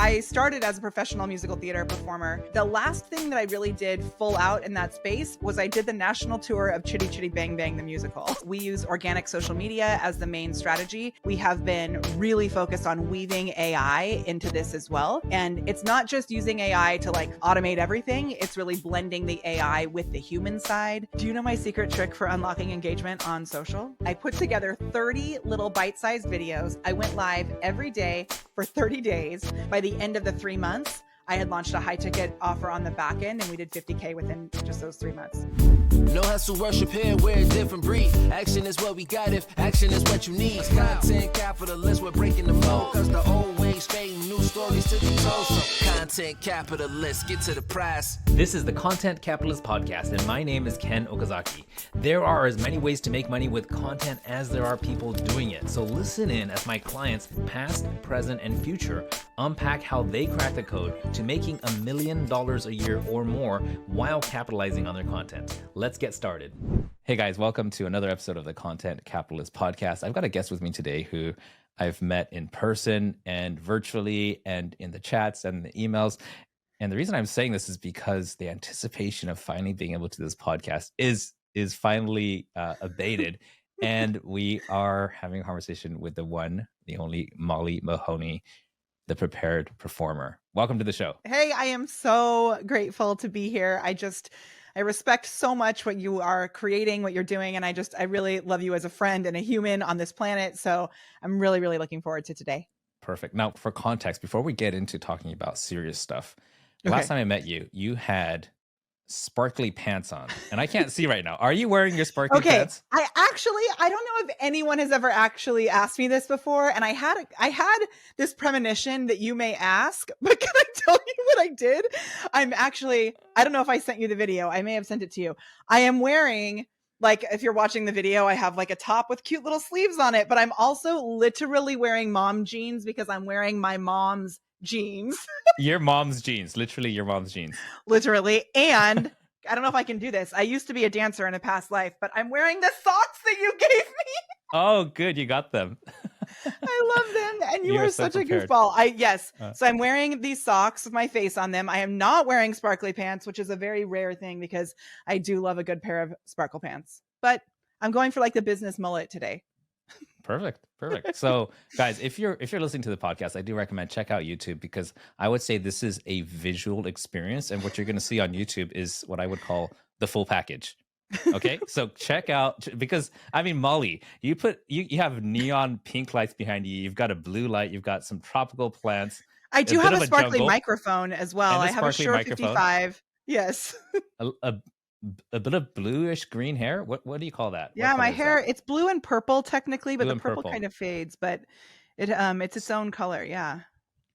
I started as a professional musical theater performer. The last thing that I really did full out in that space was I did the national tour of Chitty Chitty Bang Bang the musical. We use organic social media as the main strategy. We have been really focused on weaving AI into this as well. And it's not just using AI to like automate everything. It's really blending the AI with the human side. Do you know my secret trick for unlocking engagement on social? I put together 30 little bite-sized videos. I went live every day for 30 days. By the end of the 3 months, I had launched a high ticket offer on the back end and we did 50K within just those 3 months. No hustle worship here, we're a different breed. Action is what we got if action is what you need. Content capitalists, we're breaking the mold. Cause the old ways fading, new stories to be told. So content capitalists, get to the prize. This is the Content Capitalist Podcast, and my name is Ken Okazaki. There are as many ways to make money with content as there are people doing it. So listen in as my clients, past, present, and future, unpack how they crack the code to making $1 million a year or more while capitalizing on their content. Let's get started. Hey guys, welcome to another episode of the Content Capitalist Podcast. I've got a guest with me today who I've met in person and virtually and in the chats and the emails. And the reason I'm saying this is because the anticipation of finally being able to do this podcast is finally abated. And we are having a conversation with the one, the only Molly Mahoney, the prepared performer. Welcome to the show. Hey, I am so grateful to be here. I respect so much what you are creating, what you're doing. And I really love you as a friend and a human on this planet. So I'm really, really looking forward to today. Perfect. Now, for context, before we get into talking about serious stuff, Okay. last time I met you, you had sparkly pants on. And I can't see right now. Are you wearing your sparkly pants? I don't know if anyone has ever actually asked me this before. And I had this premonition that you may ask, but can I tell you what I did? I don't know if I sent you the video. I may have sent it to you. I am wearing, like, if you're watching the video, I have like a top with cute little sleeves on it, but I'm also literally wearing mom jeans because I'm wearing my mom's jeans. Your mom's jeans, literally your mom's jeans. Literally. And I don't know if I can do this. I used to be a dancer in a past life, but I'm wearing the socks that you gave me. Oh, good. You got them. I love them. And you are so such prepared. a goofball. So I'm wearing these socks with my face on them. I am not wearing sparkly pants, which is a very rare thing because I do love a good pair of sparkle pants. But I'm going for like the business mullet today. Perfect. So guys, if you're listening to the podcast, I do recommend check out YouTube because I would say this is a visual experience. And what you're going to see on YouTube is what I would call the full package. Okay. So check out, because I mean, Molly, you have neon pink lights behind you. You've got a blue light. You've got some tropical plants. I do have a sparkly microphone as well. I have a Shure 55. Yes. A bit of bluish green hair. What do you call that? Yeah, my hair, it's blue and purple technically, but the purple kind of fades, but it's its own color. Yeah.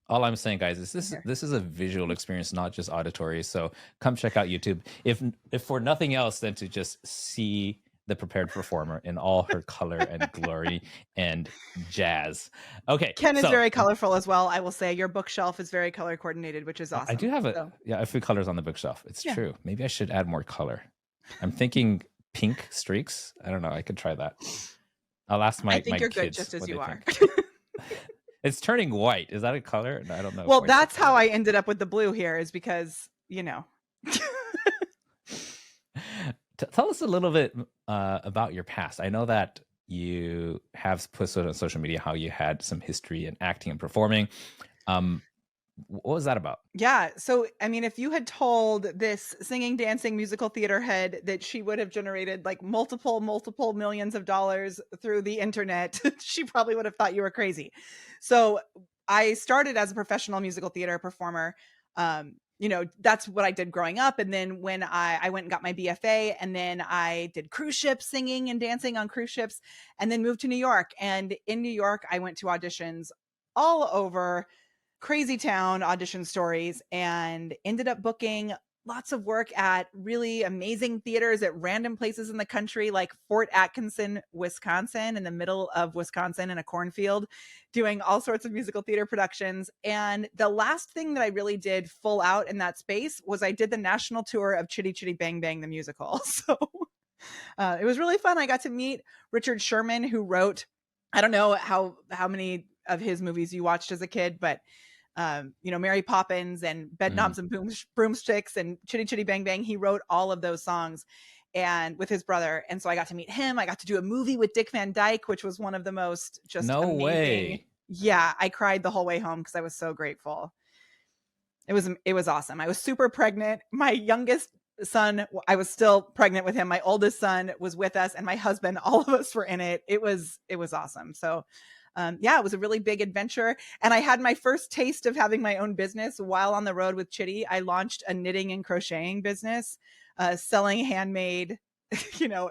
All I'm saying, guys, is this is a visual experience, not just auditory. So come check out YouTube. If for nothing else than to just see the prepared performer in all her color and glory and jazz. Okay. Ken is very colorful as well. I will say your bookshelf is very color coordinated, which is awesome. I do have a few colors on the bookshelf. It's true. Maybe I should add more color. I'm thinking pink streaks. I don't know. I could try that. I'll ask my kids. I think you're good just as you are. It's turning white. Is that a color? No, I don't know. Well, that's how I ended up with the blue here, is because, you know. Tell us a little bit about your past. I know that you have posted on social media how you had some history in acting and performing. What was that about? Yeah. So, I mean, if you had told this singing, dancing, musical theater head that she would have generated like multiple millions of dollars through the internet, she probably would have thought you were crazy. So I started as a professional musical theater performer. That's what I did growing up. And then when I went and got my BFA, and then I did cruise ships, singing and dancing on cruise ships, and then moved to New York. And in New York, I went to auditions all over, crazy town audition stories, and ended up booking lots of work at really amazing theaters at random places in the country, like Fort Atkinson, Wisconsin, in the middle of Wisconsin in a cornfield, doing all sorts of musical theater productions. And the last thing that I really did full out in that space was I did the national tour of Chitty Chitty Bang Bang the musical. So it was really fun. I got to meet Richard Sherman, who wrote, I don't know how many of his movies you watched as a kid, but Mary Poppins and Bedknobs and Broomsticks and Chitty Chitty Bang Bang. He wrote all of those songs and with his brother. And so I got to meet him. I got to do a movie with Dick Van Dyke, which was one of the most just No amazing. way. Yeah, I cried the whole way home because I was so grateful. It was awesome. I was super pregnant. My youngest son, I was still pregnant with him. My oldest son was with us, and my husband, all of us were in it. It was awesome. So it was a really big adventure. And I had my first taste of having my own business while on the road with Chitty. I launched a knitting and crocheting business, selling handmade,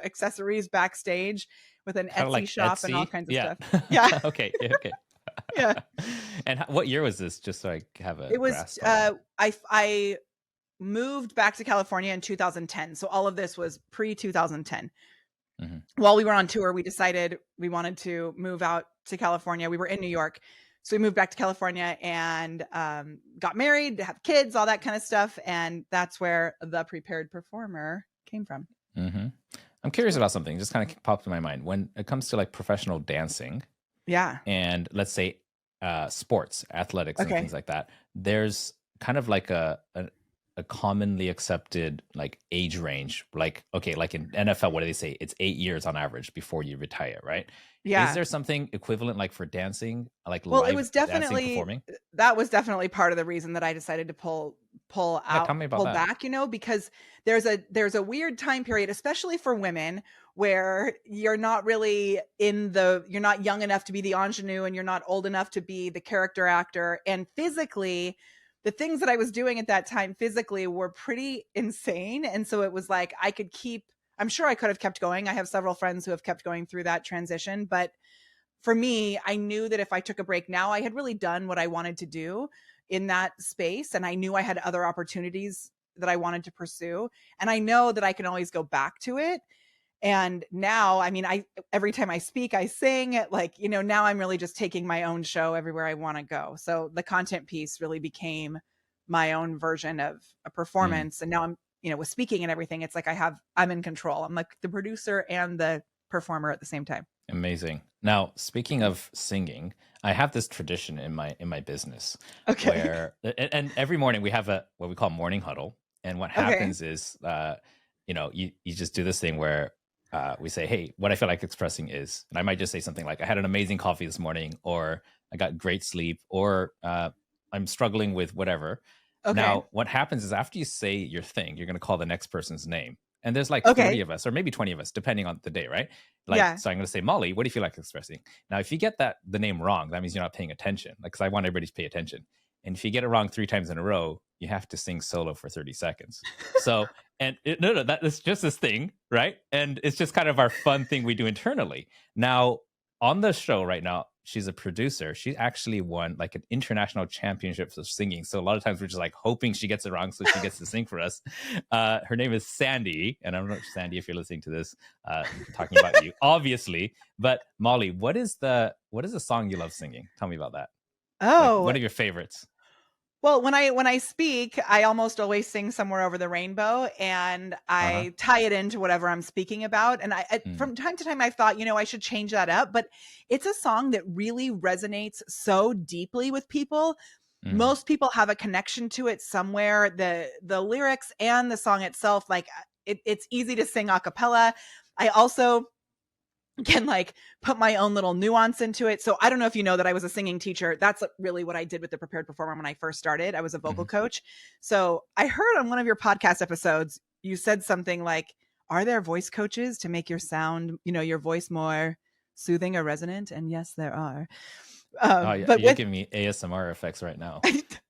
accessories backstage with an Kinda Etsy like shop Etsy? and all kinds of Yeah. stuff. Yeah. Okay. Yeah. And what year was this? Just so I have a It was, grasp on it. I moved back to California in 2010. So all of this was pre 2010. While we were on tour, we decided we wanted to move out to California. We were in New York. So we moved back to California and got married, have kids, all that kind of stuff. And that's where the prepared performer came from. I'm curious about something. Just kind of popped in my mind. When it comes to like professional dancing, yeah, and let's say sports, athletics, and things like that, there's kind of like a commonly accepted like age range. Like, okay, like in NFL, what do they say? It's 8 years on average before you retire, right? Yeah. Is there something equivalent like for dancing, like well, live it was definitely dancing, performing? That was definitely part of the reason that I decided to pull back, because there's a weird time period, especially for women, where you're not really you're not young enough to be the ingenue and you're not old enough to be the character actor. And physically, the things that I was doing at that time physically were pretty insane. And so it was like, I'm sure I could have kept going. I have several friends who have kept going through that transition. But for me, I knew that if I took a break now, I had really done what I wanted to do in that space. And I knew I had other opportunities that I wanted to pursue. And I know that I can always go back to it. And now, I mean, every time I speak, I sing, like, now I'm really just taking my own show everywhere I want to go. So the content piece really became my own version of a performance. And now I'm, with speaking and everything, it's like I'm in control. I'm like the producer and the performer at the same time. Amazing. Now, speaking of singing, I have this tradition in my business. Okay. Where and every morning we have what we call morning huddle. And what happens is you just do this thing where we say, hey, what I feel like expressing is, and I might just say something like, I had an amazing coffee this morning, or I got great sleep, or I'm struggling with whatever. Okay. Now, what happens is after you say your thing, you're going to call the next person's name. And there's like 30 of us, or maybe 20 of us, depending on the day, right? So I'm going to say, Molly, what do you feel like expressing? Now, if you get the name wrong, that means you're not paying attention. Like, because I want everybody to pay attention. And if you get it wrong 3 times in a row, you have to sing solo for 30 seconds. So, that is just this thing, right? And it's just kind of our fun thing we do internally. Now, on the show right now, she's a producer. She actually won like an international championships of singing. So a lot of times we're just like hoping she gets it wrong so she gets to sing for us. Her name is Sandy. And I don't know, Sandy, if you're listening to this, talking about you, obviously. But Molly, what is the song you love singing? Tell me about that. Oh, like, one of your favorites. Well, when I speak, I almost always sing Somewhere Over the Rainbow, and I tie it into whatever I'm speaking about. And from time to time, I thought, I should change that up. But it's a song that really resonates so deeply with people. Most people have a connection to it somewhere. The lyrics and the song itself, like it's easy to sing a cappella. I also can like put my own little nuance into it. So I don't know if you know that I was a singing teacher. That's really what I did with the prepared performer when I first started. I was a vocal coach. So I heard on one of your podcast episodes, you said something like, are there voice coaches to make your sound, your voice more soothing or resonant? And yes, there are. But you're giving me ASMR effects right now.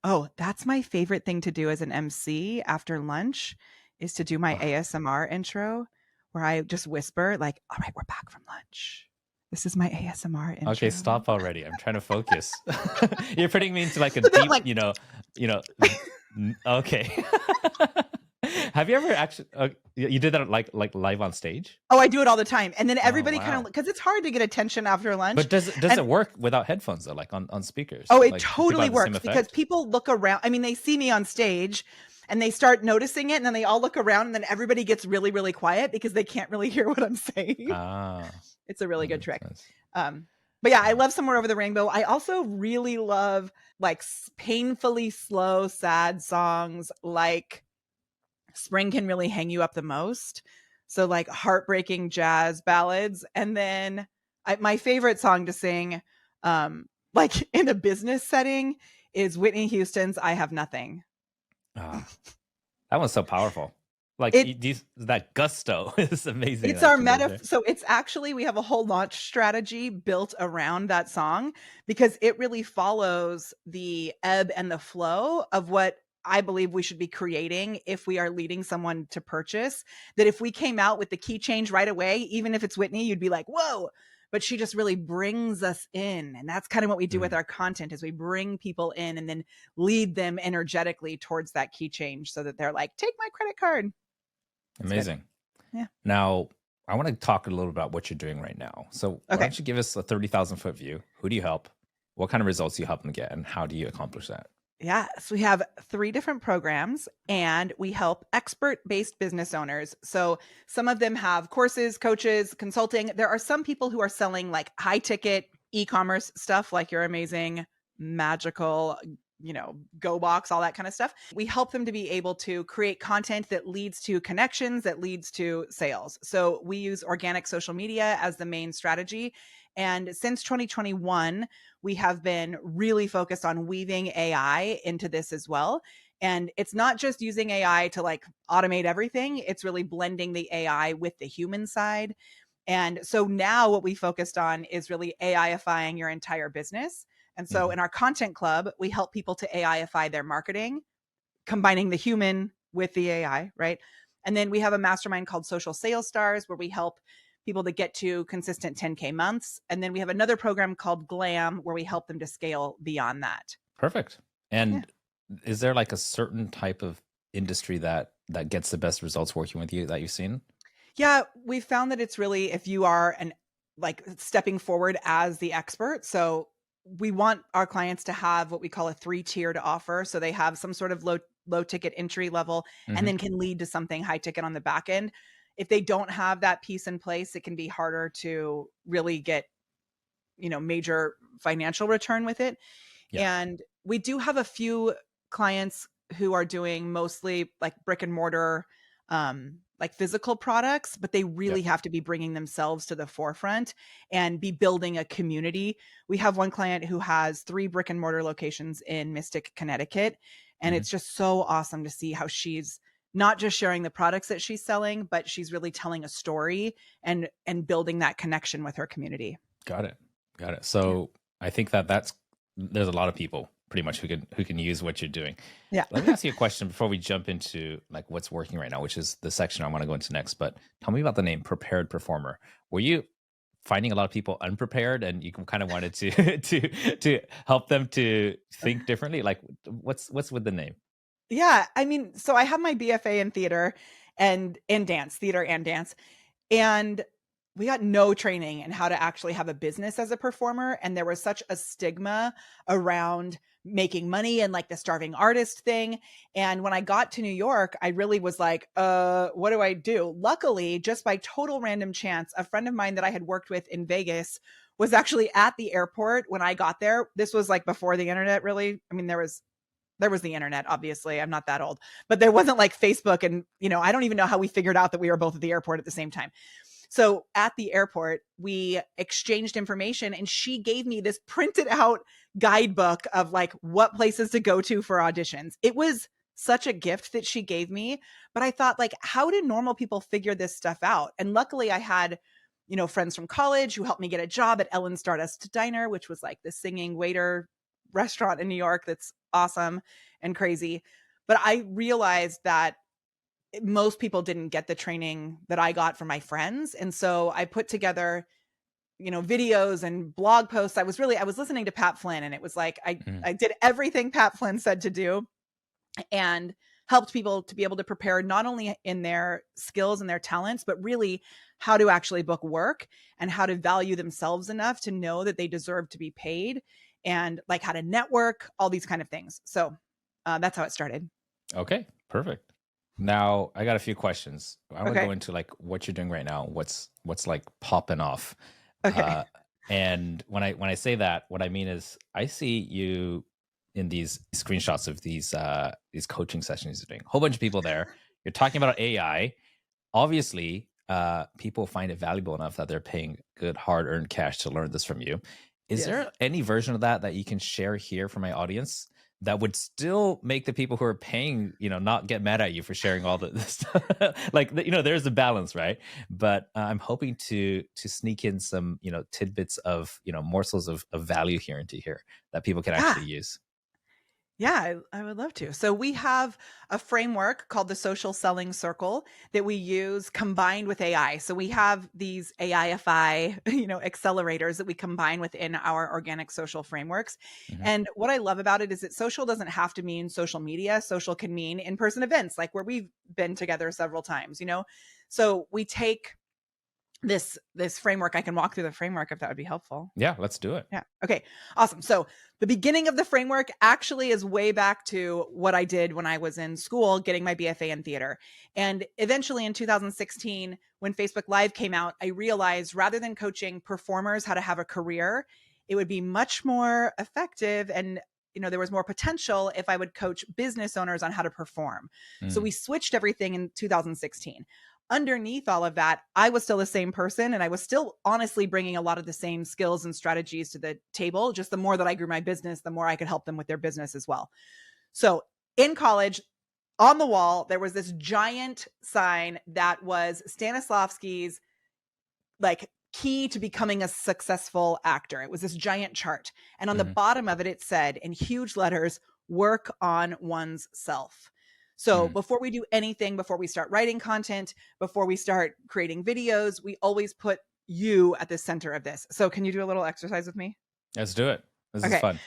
Oh, that's my favorite thing to do as an MC after lunch is to do my ASMR intro, where I just whisper like, all right, we're back from lunch. This is my ASMR intro. Okay, stop already. I'm trying to focus. You're putting me into like a deep, like, okay. Have you ever actually, you did that like live on stage? Oh, I do it all the time. And then everybody kind of, because it's hard to get attention after lunch. But does it work without headphones though, like on speakers? Oh, it like, totally works because people look around. I mean, they see me on stage and they start noticing it, and then they all look around, and then everybody gets really, really quiet because they can't really hear what I'm saying. It's a really good trick. But yeah, I love Somewhere Over the Rainbow. I also really love like painfully slow, sad songs like Spring Can Really Hang You Up the Most. So like heartbreaking jazz ballads. And then my favorite song to sing, like in a business setting, is Whitney Houston's I Have Nothing. Ah, that one's so powerful. Like It that gusto is amazing It's that our she did there. so it's actually, we have a whole launch strategy built around that song because it really follows the ebb and the flow of what I believe we should be creating if we are leading someone to purchase. That if we came out with the key change right away, even if it's Whitney, you'd be like, whoa. But she just really brings us in. And that's kind of what we do with Mm, our content is we bring people in and then lead them energetically towards that key change so that they're like, take my credit card. It's good. amazing. Yeah. Now, I want to talk a little about what you're doing right now. So, why Okay. don't you give us a 30,000-foot view? Who do you help? What kind of results do you help them get? And how do you accomplish that? Yes, we have 3 different programs and we help expert-based business owners. So some of them have courses, coaches, consulting. There are some people who are selling like high ticket e-commerce stuff like your amazing magical, go box, all that kind of stuff. We help them to be able to create content that leads to connections, that leads to sales. So we use organic social media as the main strategy. And since 2021, we have been really focused on weaving AI into this as well. And it's not just using AI to like automate everything, it's really blending the AI with the human side. And so now what we focused on is really AIifying your entire business. And so Mhm. in our content club, we help people to AIify their marketing, combining the human with the AI, right? And then we have a mastermind called Social Sales Stars where we help people to get to consistent 10K months. And then we have another program called Glam where we help them to scale beyond that. Perfect. Yeah. And is there like a certain type of industry that gets the best results working with you that you've seen? Yeah, we found that it's really if you are an like stepping forward as the expert. So we want our clients to have what we call a 3-tiered offer. So they have some sort of low ticket entry level and Hmm. then can lead to something high ticket on the back end. If they don't have that piece in place, it can be harder to really get, major financial return with it. Yeah. And we do have a few clients who are doing mostly like brick and mortar, like physical products, but they really Yep. have to be bringing themselves to the forefront and be building a community. We have one client who has 3 brick and mortar locations in Mystic, Connecticut. And Hmm. it's just so awesome to see how she's not just sharing the products that she's selling, but she's really telling a story and building that connection with her community. Got it. Got it. Yeah. So I think that's there's a lot of people pretty much who can use what you're doing. Yeah. Let me ask you a question before we jump into like what's working right now, which is the section I want to go into next. But tell me about the name Prepared Performer. Were you finding a lot of people unprepared and you kind of wanted to to help them to think differently? Like what's with the name? Yeah, I mean, so I have my BFA in theater and in dance, theater and dance. And we got no training in how to actually have a business as a performer. And there was such a stigma around making money and like the starving artist thing. And when I got to New York, I really was like, what do I do? Luckily, just by total random chance, a friend of mine that I had worked with in Vegas was actually at the airport when I got there. This was like before the internet, really. I mean, there was the internet, obviously. I'm not that old, but there wasn't like Facebook. And, I don't even know how we figured out that we were both at the airport at the same time. So at the airport, we exchanged information and she gave me this printed out guidebook of like what places to go to for auditions. It was such a gift that she gave me, but I thought like, how do normal people figure this stuff out? And luckily I had, friends from college who helped me get a job at Ellen Stardust Diner, which was like the singing waiter restaurant in New York that's awesome and crazy. But I realized that most people didn't get the training that I got from my friends. And so I put together, videos and blog posts. I was listening to Pat Flynn and it was like, Mhm. I did everything Pat Flynn said to do and helped people to be able to prepare not only in their skills and their talents, but really how to actually book work and how to value themselves enough to know that they deserve to be paid and like how to network, all these kind of things. So that's how it started. Okay, perfect. Now I got a few questions. I want to Okay. go into like what you're doing right now. What's like popping off. Okay. Uh, And when I say that, what I mean is I see you in these screenshots of these coaching sessions you're doing. A whole bunch of people there. You're talking about AI. Obviously, people find it valuable enough that they're paying good hard-earned cash to learn this from you. Is Yes. there any version of that you can share here for my audience that would still make the people who are paying, not get mad at you for sharing all this stuff? Like, there's a balance, right? But I'm hoping to sneak in some, tidbits of, morsels of value here into here that people can Yeah. actually use. Yeah, I would love to. So we have a framework called the social selling circle that we use combined with AI. So we have these AIFI, accelerators that we combine within our organic social frameworks. Mhm. And what I love about it is that social doesn't have to mean social media. Social can mean in-person events, like where we've been together several times, So we take this framework. I can walk through the framework if that would be helpful. Yeah, let's do it. Yeah. Okay. Awesome. So the beginning of the framework actually is way back to what I did when I was in school getting my BFA in theater. And eventually in 2016, when Facebook Live came out, I realized rather than coaching performers how to have a career, it would be much more effective and there was more potential if I would coach business owners on how to perform. So we switched everything in 2016. Underneath all of that, I was still the same person and I was still honestly bringing a lot of the same skills and strategies to the table. Just the more that I grew my business, the more I could help them with their business as well. So in college, on the wall, there was this giant sign that was Stanislavski's like key to becoming a successful actor. It was this giant chart. And on the bottom of it, it said in huge letters, work on one's self. So before we do anything, before we start writing content, before we start creating videos, we always put you at the center of this. So can you do a little exercise with me? Let's do it. This is fun.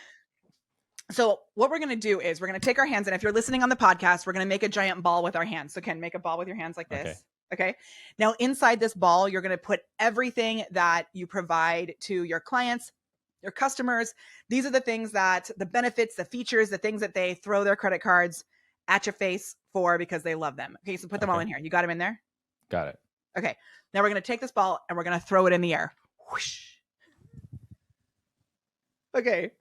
So what we're going to do is we're going to take our hands, and if you're listening on the podcast, we're going to make a giant ball with our hands. So Ken, make a ball with your hands like this. Okay. Now inside this ball, you're going to put everything that you provide to your clients, your customers. These are the things that the benefits, the features, the things that they throw their credit cards at your face for because they love them. Okay. So put them all in here. You got them in there? Got it. Okay. Now we're going to take this ball and we're going to throw it in the air. Whoosh. Okay.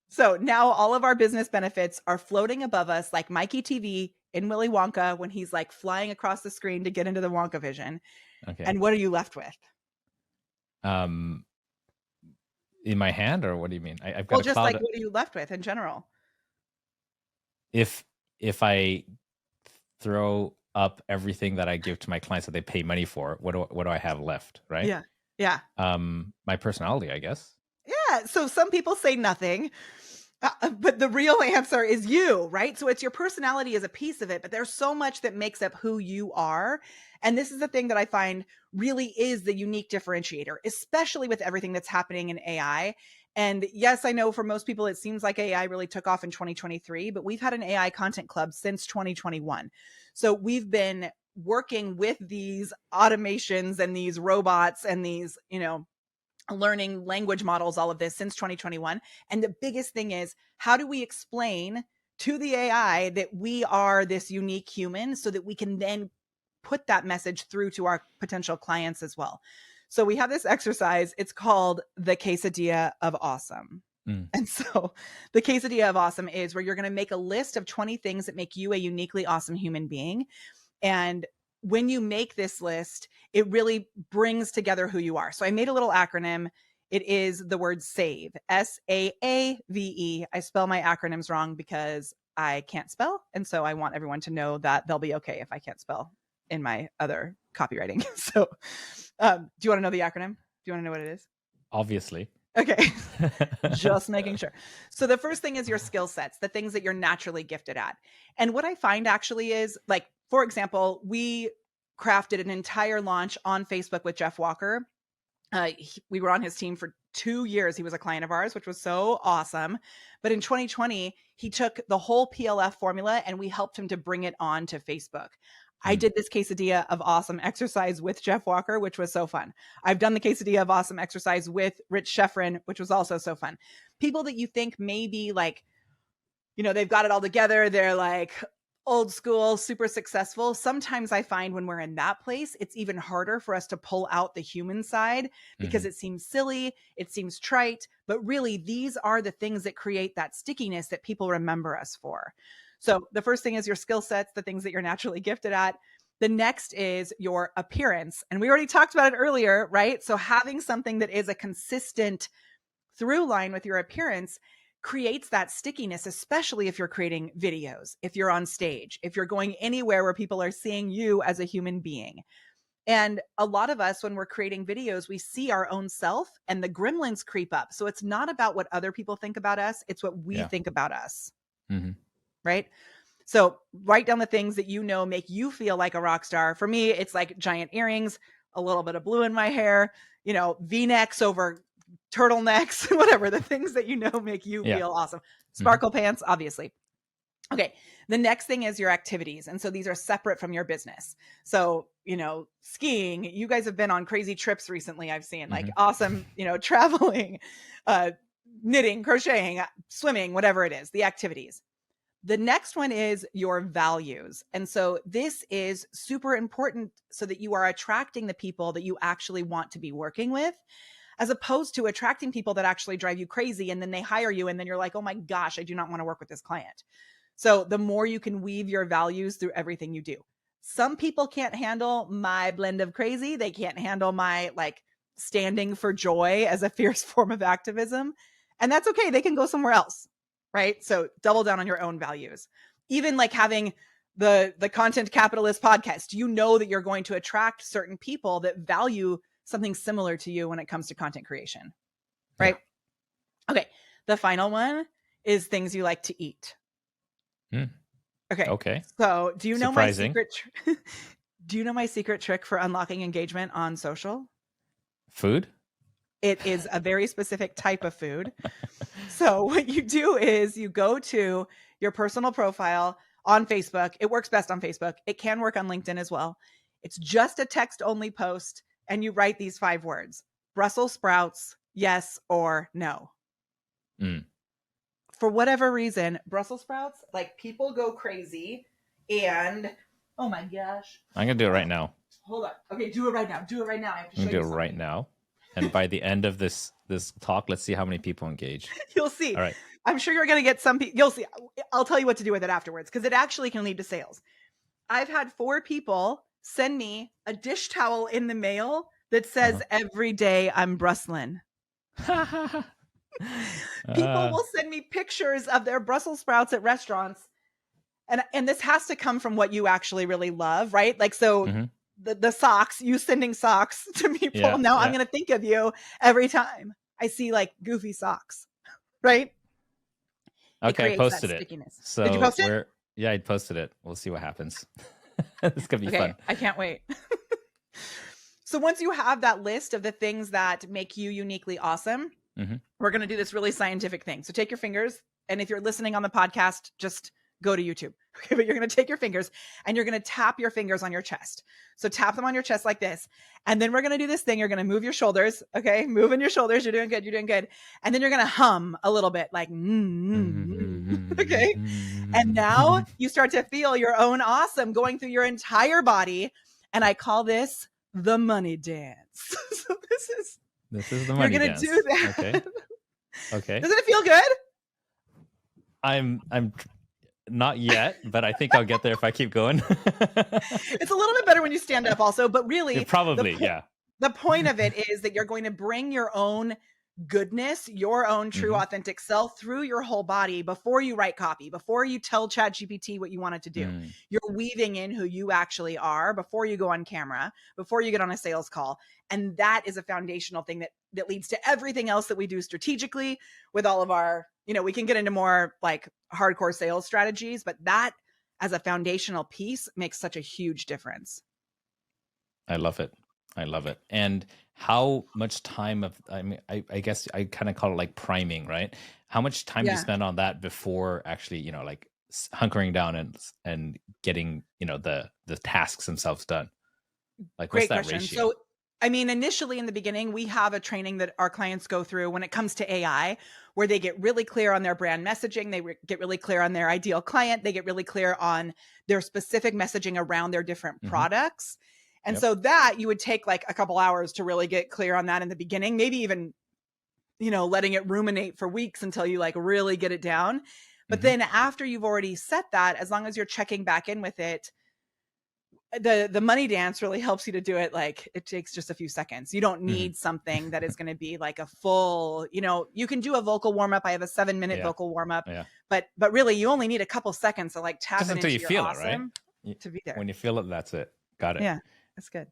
So now all of our business benefits are floating above us like Mikey TV in Willy Wonka when he's like flying across the screen to get into the Wonka vision. Okay. And what are you left with? In my hand, or what do you mean? I've got just like what are you left with in general? If I throw up everything that I give to my clients that they pay money for, what do I have left, right? Yeah. My personality, I guess. Yeah. So some people say nothing, but the real answer is you, right? So it's your personality as a piece of it, but there's so much that makes up who you are. And this is the thing that I find really is the unique differentiator, especially with everything that's happening in AI. And yes, I know for most people, it seems like AI really took off in 2023, but we've had an AI content club since 2021. So we've been working with these automations and these robots and these, learning language models, all of this since 2021. And the biggest thing is, how do we explain to the AI that we are this unique human so that we can then put that message through to our potential clients as well? So we have this exercise. It's called the quesadilla of awesome. And so the quesadilla of awesome is where you're going to make a list of 20 things that make you a uniquely awesome human being. And when you make this list, it really brings together who you are. So I made a little acronym. It is the word SAVE, SAAVE. I spell my acronyms wrong because I can't spell. And so I want everyone to know that they'll be okay if I can't spell in my other copywriting. So do you want to know the acronym? Do you want to know what it is? Obviously. Okay. Just making sure. So the first thing is your skill sets, the things that you're naturally gifted at. And what I find actually is, like, for example, we crafted an entire launch on Facebook with Jeff Walker. We were on his team for 2 years. He was a client of ours, which was so awesome. But in 2020, he took the whole PLF formula and we helped him to bring it on to Facebook. I did this quesadilla of awesome exercise with Jeff Walker, which was so fun. I've done the quesadilla of awesome exercise with Rich Sherman, which was also so fun. People that you think maybe like, they've got it all together. They're like old school, super successful. Sometimes I find when we're in that place, it's even harder for us to pull out the human side because Hmm. it seems silly, it seems trite, but really these are the things that create that stickiness that people remember us for. So the first thing is your skill sets, the things that you're naturally gifted at. The next is your appearance. And we already talked about it earlier, right? So having something that is a consistent through line with your appearance creates that stickiness, especially if you're creating videos, if you're on stage, if you're going anywhere where people are seeing you as a human being. And a lot of us, when we're creating videos, we see our own self and the gremlins creep up. So it's not about what other people think about us, it's what we Yeah. think about us, Hmm. right? So write down the things that you know make you feel like a rock star. For me, it's like giant earrings, a little bit of blue in my hair, V-necks over turtlenecks, whatever, the things that you know make you Yeah. feel awesome. Hmm. Sparkle pants, obviously. Okay. The next thing is your activities. And so these are separate from your business. So, skiing, you guys have been on crazy trips recently. I've seen like Hmm. awesome, traveling, uh, knitting, crocheting, swimming, whatever it is, the activities. The next one is your values. And so this is super important so that you are attracting the people that you actually want to be working with, as opposed to attracting people that actually drive you crazy. And then they hire you. And then you're like, oh my gosh, I do not want to work with this client. So the more you can weave your values through everything you do. Some people can't handle my blend of crazy. They can't handle my standing for joy as a fierce form of activism. And that's okay. They can go somewhere else. Right. So double down on your own values. Even like having the content capitalist podcast, you know that you're going to attract certain people that value something similar to you when it comes to content creation. Right. Yeah. Okay. The final one is things you like to eat. Mm. Okay. Okay. So do you know my Surprising. secret? Do you know my secret trick for unlocking engagement on social? Food? It is a very specific type of food. So what you do is you go to your personal profile on Facebook. It works best on Facebook. It can work on LinkedIn as well. It's just a text only post and you write these 5 words: Brussels sprouts, yes or no. Mm. For whatever reason, Brussels sprouts, like people go crazy. And oh my gosh. I'm going to do it right now. Hold on. Okay, do it right now. Do it right now. I have to show I'm going to you do it something. right now. And by the end of this talk, let's see how many people engage. You'll see. All right. I'm sure you're going to get some people. You'll see. I'll tell you what to do with it afterwards because it actually can lead to sales. I've had 4 people send me a dish towel in the mail that says every day I'm Brussels. People will send me pictures of their Brussels sprouts at restaurants. And this has to come from what you actually really love, right? Like, so the socks, you sending socks to people. Yeah, now yeah. I'm going to think of you every time I see like goofy socks, right? Okay, I posted it. Stickiness. So Did you post it? Yeah, I posted it. We'll see what happens. This could be fun. I can't wait. So once you have that list of the things that make you uniquely awesome, we're going to do this really scientific thing. So take your fingers, and if you're listening on the podcast, just go to YouTube. Okay, but you're going to take your fingers and you're going to tap your fingers on your chest. So tap them on your chest like this. And then we're going to do this thing. You're going to move your shoulders. Okay, moving your shoulders. You're doing good. You're doing good. And then you're going to hum a little bit like, okay. And now you start to feel your own awesome going through your entire body. And I call this the money dance. So this is the money dance. You're going to do that. Okay. Okay. Doesn't it feel good? I'm not yet, but I think I'll get there if I keep going. It's a little bit better when you stand up also, but really probably, yeah. The point of it is that you're going to bring your own goodness, your own true authentic self through your whole body before you write copy, before you tell ChatGPT what you want it to do. You're weaving in who you actually are before you go on camera, before you get on a sales call. And that is a foundational thing that leads to everything else that we do strategically with all of our, we can get into more like hardcore sales strategies, but that as a foundational piece makes such a huge difference. I love it. And how much time I guess I kind of call it like priming, right? How much time do you spend on that before actually, like hunkering down and getting, the tasks themselves done? Like, Great what's that question. ratio? So I mean, initially in the beginning, we have a training that our clients go through when it comes to AI, where they get really clear on their brand messaging. They get really clear on their ideal client. They get really clear on their specific messaging around their different Hmm. products. And Yep. so that you would take like a couple hours to really get clear on that in the beginning, maybe even, letting it ruminate for weeks until you like really get it down. But Hmm. then after you've already set that, as long as you're checking back in with it, the money dance really helps you to do it. Like it takes just a few seconds. You don't Hmm. need something that is going to be like a full, you can do a vocal warm up. I have a 7-minute Yeah. vocal warm up, Yeah. but really you only need a couple seconds to like tap Just it until into you your feel it, right? awesome to be there. When you feel it, that's it. Got it. Yeah, that's good.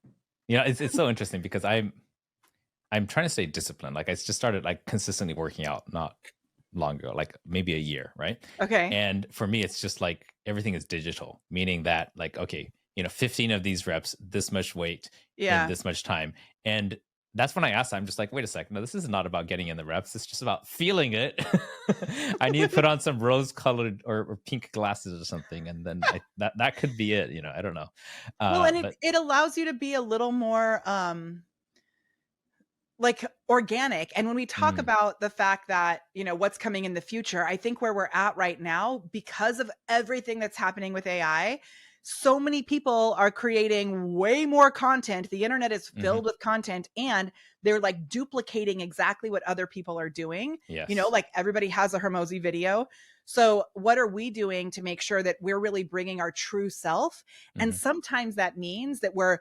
It's so interesting because I'm trying to stay disciplined. Like I just started like consistently working out not long ago, like maybe a year, right? Okay. And for me, it's just like everything is digital, meaning that like, okay, 15 of these reps, this much weight in Yeah. this much time. And that's when I asked, I'm just like, wait a second, no, this is not about getting in the reps. It's just about feeling it. I need to put on some rose colored or pink glasses or something. And then that could be it. I don't know. Well, and But it allows you to be a little more like organic. And when we talk mm, about the fact that, what's coming in the future, I think where we're at right now, because of everything that's happening with AI, so many people are creating way more content. The internet is mhm, filled with content and they're like duplicating exactly what other people are doing. yes. Like everybody has a Hermosi video. So what are we doing to make sure that we're really bringing our true self? And Hmm. sometimes that means that we're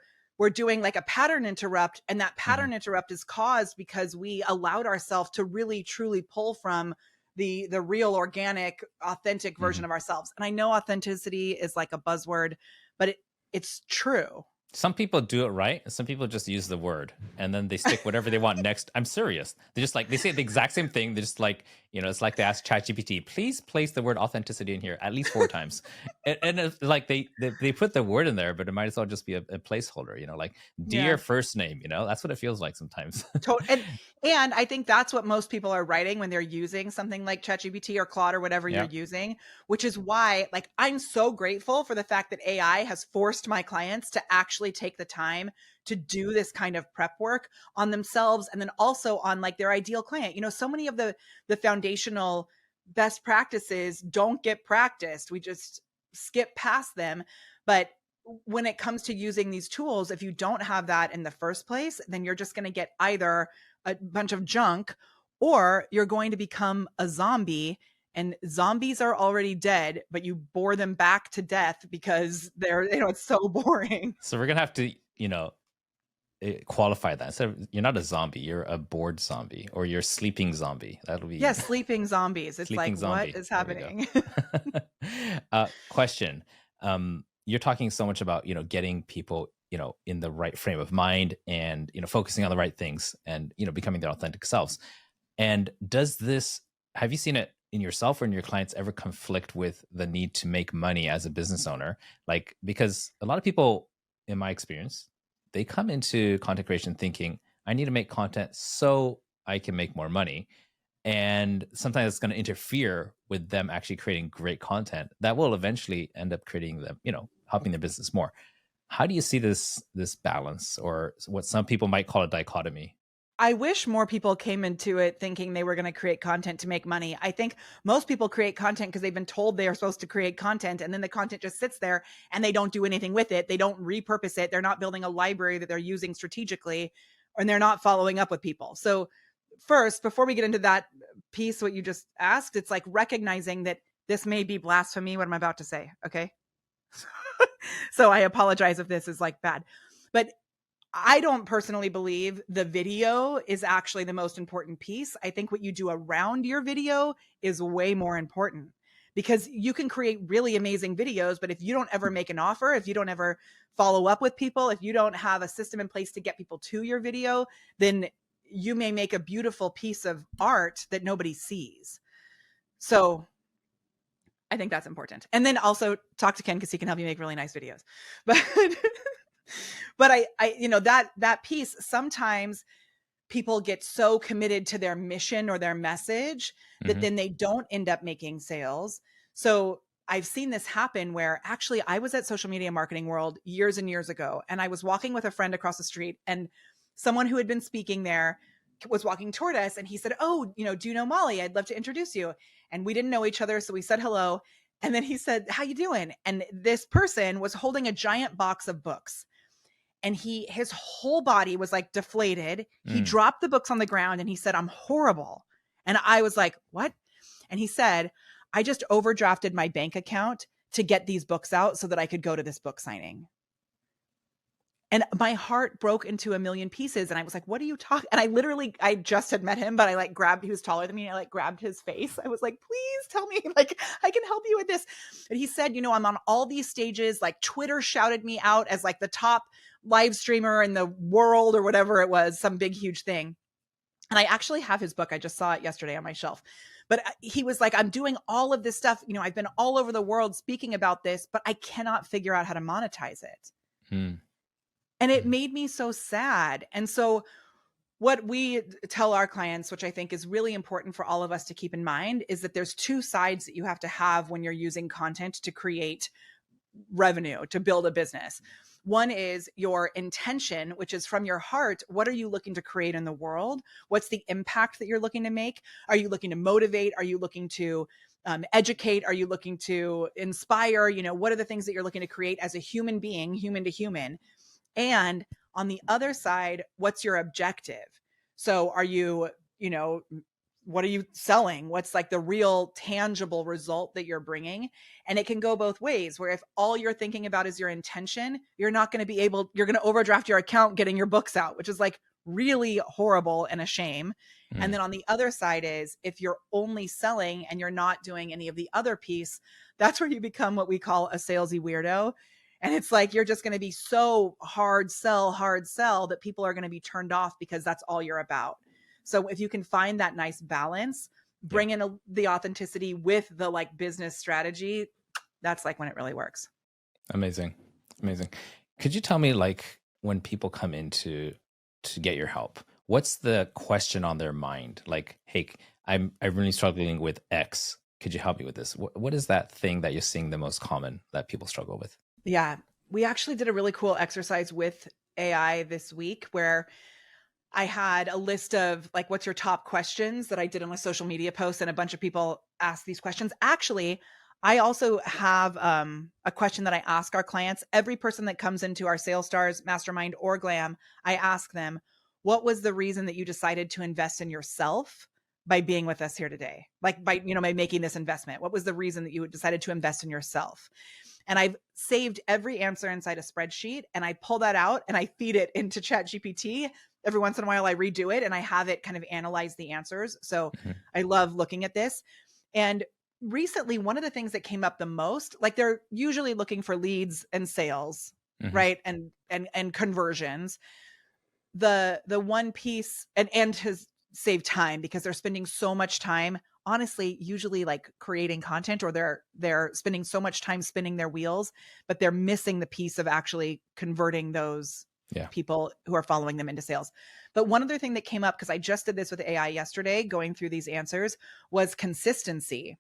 doing like a pattern interrupt, and that Hmm. pattern interrupt is caused because we allowed ourselves to really truly pull from the real organic authentic Hmm. version of ourselves. And I know authenticity is like a buzzword, but it's true. Some people do it right. Some people just use the word and then they stick whatever they want next. I'm serious. They just like, they say the exact same thing. They just like, it's like they ask ChatGPT, please place the word authenticity in here at least 4 times. And it's like they put the word in there, but it might as well just be a placeholder, like dear Yeah. first name, that's what it feels like sometimes. And I think that's what most people are writing when they're using something like ChatGPT or Claude or whatever you're Yeah. using, which is why like I'm so grateful for the fact that AI has forced my clients to actually take the time to do this kind of prep work on themselves and then also on like their ideal client. So many of the foundational best practices don't get practiced. We just skip past them. But when it comes to using these tools, if you don't have that in the first place, then you're just going to get either a bunch of junk or you're going to become a zombie, and zombies are already dead, but you bore them back to death because it's so boring. So we're going to have to, qualify that. So you're not a zombie, you're a bored zombie or you're sleeping zombie. That'll be Yes, sleeping zombies. It's sleeping like, what zombie. is There we go. happening? Question. You're talking so much about, getting people, in the right frame of mind and, focusing on the right things and, becoming their authentic selves. And have you seen it in yourself or in your clients ever conflict with the need to make money as a business owner? Like, because a lot of people, in my experience, they come into content creation thinking, I need to make content so I can make more money. And sometimes it's going to interfere with them actually creating great content that will eventually end up creating them, helping their business more. How do you see this balance, or what some people might call a dichotomy? I wish more people came into it thinking they were going to create content to make money. I think most people create content because they've been told they are supposed to create content, and then the content just sits there and they don't do anything with it. They don't repurpose it. They're not building a library that they're using strategically, and they're not following up with people. So first, before we get into that piece, what you just asked, it's like recognizing that this may be blasphemy, what I'm about to say. Okay. So I apologize if this is like bad, but I don't personally believe the video is actually the most important piece. I think what you do around your video is way more important, because you can create really amazing videos, but if you don't ever make an offer, if you don't ever follow up with people, if you don't have a system in place to get people to your video, then you may make a beautiful piece of art that nobody sees. So I think that's important. And then also talk to Ken because he can help you make really nice videos. But but that piece, sometimes people get so committed to their mission or their message that Hmm. then they don't end up making sales. So I've seen this happen where actually I was at Social Media Marketing World years and years ago, and I was walking with a friend across the street, and someone who had been speaking there was walking toward us, and he said, "Oh, do you know Molly? I'd love to introduce you." And we didn't know each other, so we said hello. And then he said, "How you doing?" And this person was holding a giant box of books. And his whole body was like deflated. He dropped the books on the ground and he said, "I'm horrible." And I was like, "What?" And he said, "I just overdrafted my bank account to get these books out so that I could go to this book signing." And my heart broke into a million pieces. And I was like, "What are you talking?" And I just had met him, but I like grabbed, he was taller than me. I like grabbed his face. I was like, "Please tell me, like, I can help you with this." And he said, "I'm on all these stages. Like Twitter shouted me out as like the top live streamer in the world," or whatever it was, some big, huge thing. And I actually have his book. I just saw it yesterday on my shelf. But he was like, "I'm doing all of this stuff. I've been all over the world speaking about this, but I cannot figure out how to monetize it." And it made me so sad. And so what we tell our clients, which I think is really important for all of us to keep in mind, is that there's two sides that you have to have when you're using content to create revenue, to build a business. One is your intention, which is from your heart. What are you looking to create in the world? What's the impact that you're looking to make? Are you looking to motivate? Are you looking to educate? Are you looking to inspire? What are the things that you're looking to create as a human being, human to human? And on the other side, what's your objective? So are you, what are you selling? What's like the real tangible result that you're bringing? And it can go both ways, where if all you're thinking about is your intention, you're not going to you're going to overdraft your account getting your books out, which is like really horrible and a shame. And then on the other side is if you're only selling and you're not doing any of the other piece, that's where you become what we call a salesy weirdo. And it's like, you're just going to be so hard sell that people are going to be turned off because that's all you're about. So if you can find that nice balance, bring in the authenticity with the like business strategy, that's like when it really works. Amazing. Could you tell me, like, when people come in to get your help, what's the question on their mind? Like, "Hey, I'm really struggling with X. Could you help me with this?" What is that thing that you're seeing the most common that people struggle with? Yeah, we actually did a really cool exercise with AI this week where I had a list of like, what's your top questions that I did on a social media post, and a bunch of people asked these questions. Actually, I also have a question that I ask our clients. Every person that comes into our Sales Stars Mastermind or Glam, I ask them, "What was the reason that you decided to invest in yourself by being with us here today? Like by making this investment? What was the reason that you decided to invest in yourself?" And I've saved every answer inside a spreadsheet, and I pull that out and I feed it into ChatGPT. Every once in a while I redo it and I have it kind of analyze the answers. So I love looking at this. And recently, one of the things that came up the most, like they're usually looking for leads and sales, right? And conversions. The one piece, and to save time, because they're spending so much time, honestly, usually like creating content, or they're spending so much time spinning their wheels, but they're missing the piece of actually converting those people who are following them into sales. But one other thing that came up, because I just did this with AI yesterday, going through these answers, was consistency.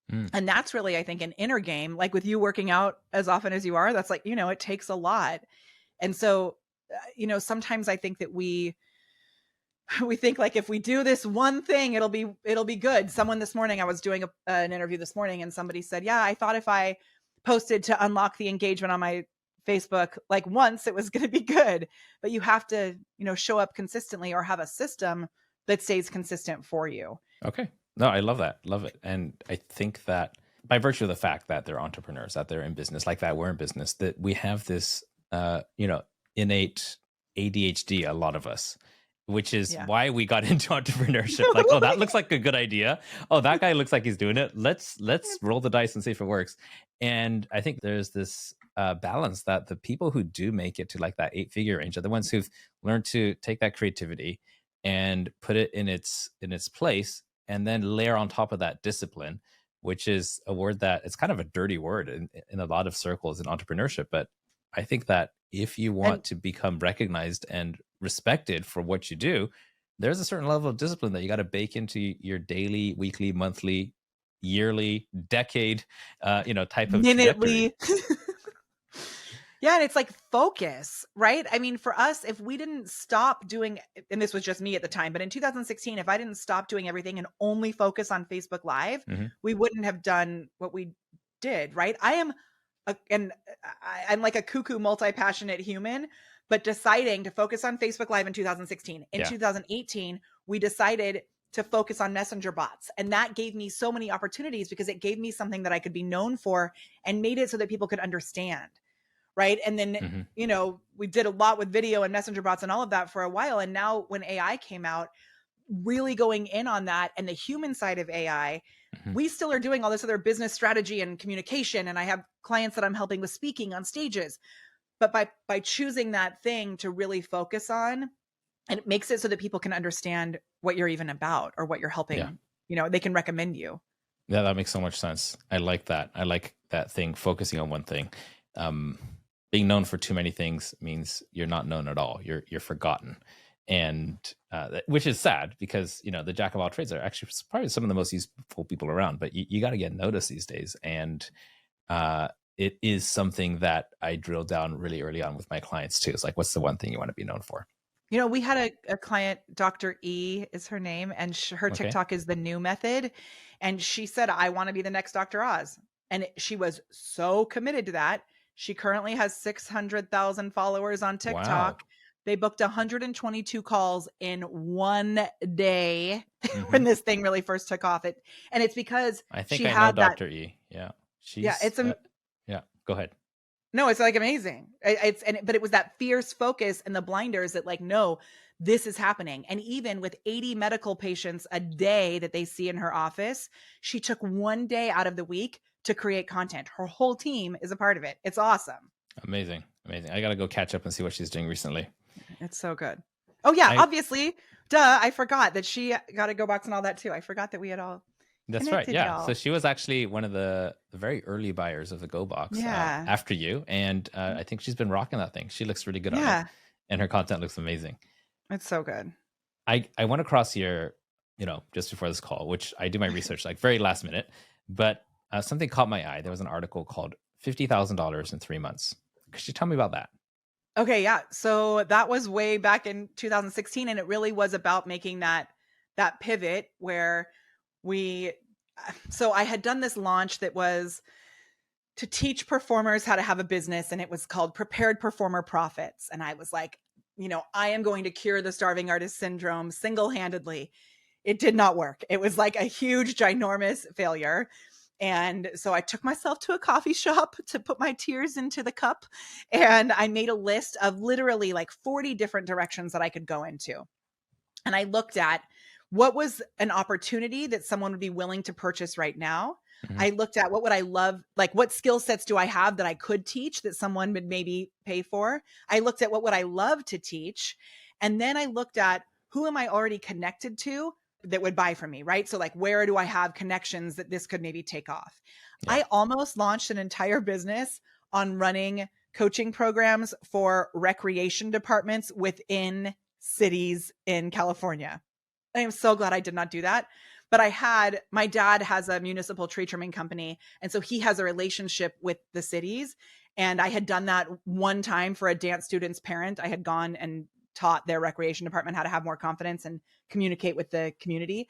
And that's really, I think, an inner game, like with you working out as often as you are, that's like, it takes a lot. And so, sometimes I think that we think like, if we do this one thing, it'll be good. Someone this morning, I was doing an interview this morning, and somebody said, "Yeah, I thought if I posted to unlock the engagement on my Facebook like once, it was going to be good." But you have to, show up consistently, or have a system that stays consistent for you. Okay. No, I love that. Love it. And I think that by virtue of the fact that they're entrepreneurs, that they're in business, like that we're in business, that we have this, innate ADHD, a lot of us, which is why we got into entrepreneurship. Like, oh, that looks like a good idea. Oh, that guy looks like he's doing it. Let's roll the dice and see if it works. And I think there's this balance that the people who do make it to like that 8-figure range are the ones who've learned to take that creativity and put it in its place, and then layer on top of that discipline, which is a word that it's kind of a dirty word in a lot of circles in entrepreneurship. But I think that if you want to become recognized and respected for what you do, there's a certain level of discipline that you got to bake into your daily, weekly, monthly, yearly, decade, type of minutely. Yeah, and it's like focus, right? I mean, for us, if we didn't stop doing, and this was just me at the time, but in 2016, if I didn't stop doing everything and only focus on Facebook Live, Hmm. we wouldn't have done what we did, right? I am I'm like a cuckoo, multi-passionate human, but deciding to focus on Facebook Live in 2016. In Yeah. 2018, we decided to focus on messenger bots. And that gave me so many opportunities because it gave me something that I could be known for and made it so that people could understand. Right. And then, Hmm. we did a lot with video and messenger bots and all of that for a while. And now when AI came out, really going in on that and the human side of AI, Hmm. we still are doing all this other business strategy and communication. And I have clients that I'm helping with speaking on stages. But by choosing that thing to really focus on, and it makes it so that people can understand what you're even about or what you're Yeah. helping, they can recommend you. Yeah, that makes so much sense. I like that. I like that thing, focusing on one thing. Being known for too many things means you're not known at all. You're forgotten, and which is sad because the jack of all trades are actually probably some of the most useful people around. But you got to get noticed these days, and it is something that I drill down really early on with my clients too. It's like, what's the one thing you want to be known for? We had a client, Dr. E is her name, and her Okay. TikTok is the new method. And she said, I want to be the next Dr. Oz. And she was so committed to that. She currently has 600,000 followers on Wow. TikTok. They booked 122 calls in one day when Hmm. this thing really first took off. And it's because I think she I know had that. Dr. E. Yeah, Yeah, she's yeah. Go ahead. no, it's like amazing. But it was that fierce focus and the blinders that like, no, this is happening. And even with 80 medical patients a day that they see in her office, she took one day out of the week to create content. Her whole team is a part of it. It's awesome. Amazing, amazing. I gotta go catch up and see what she's doing recently. It's so good. Oh yeah, I obviously. Duh, I forgot that she got a Go Box and all that too. I forgot that we had all That's right. connected, Yeah. So y'all. she was actually one of the very early buyers of the Go Box Yeah. after you, and I think she's been rocking that thing. She looks really good on it, Yeah. and her content looks amazing. It's so good. I went across here, just before this call, which I do my research like very last minute, but something caught my eye. There was an article called $50,000 in 3 months. Could you tell me about that? Okay, yeah. So that was way back in 2016, and it really was about making that pivot where we so I had done this launch that was to teach performers how to have a business, and it was called Prepared Performer Profits. And I was like, I am going to cure the starving artist syndrome single-handedly. It did not work. It was like a huge, ginormous failure. And so I took myself to a coffee shop to put my tears into the cup. And I made a list of literally like 40 different directions that I could go into. And I looked at what was an opportunity that someone would be willing to purchase right now. Mhm. I looked at what would I love, like what skill sets do I have that I could teach that someone would maybe pay for. I looked at what would I love to teach. And then I looked at who am I already connected to that would buy from me, right? So like, where do I have connections that this could maybe take off? Yeah. I almost launched an entire business on running coaching programs for recreation departments within cities in California. I am so glad I did not do that. But my dad has a municipal tree trimming company. And so he has a relationship with the cities. And I had done that one time for a dance student's parent. I had gone and taught their recreation department how to have more confidence and communicate with the community.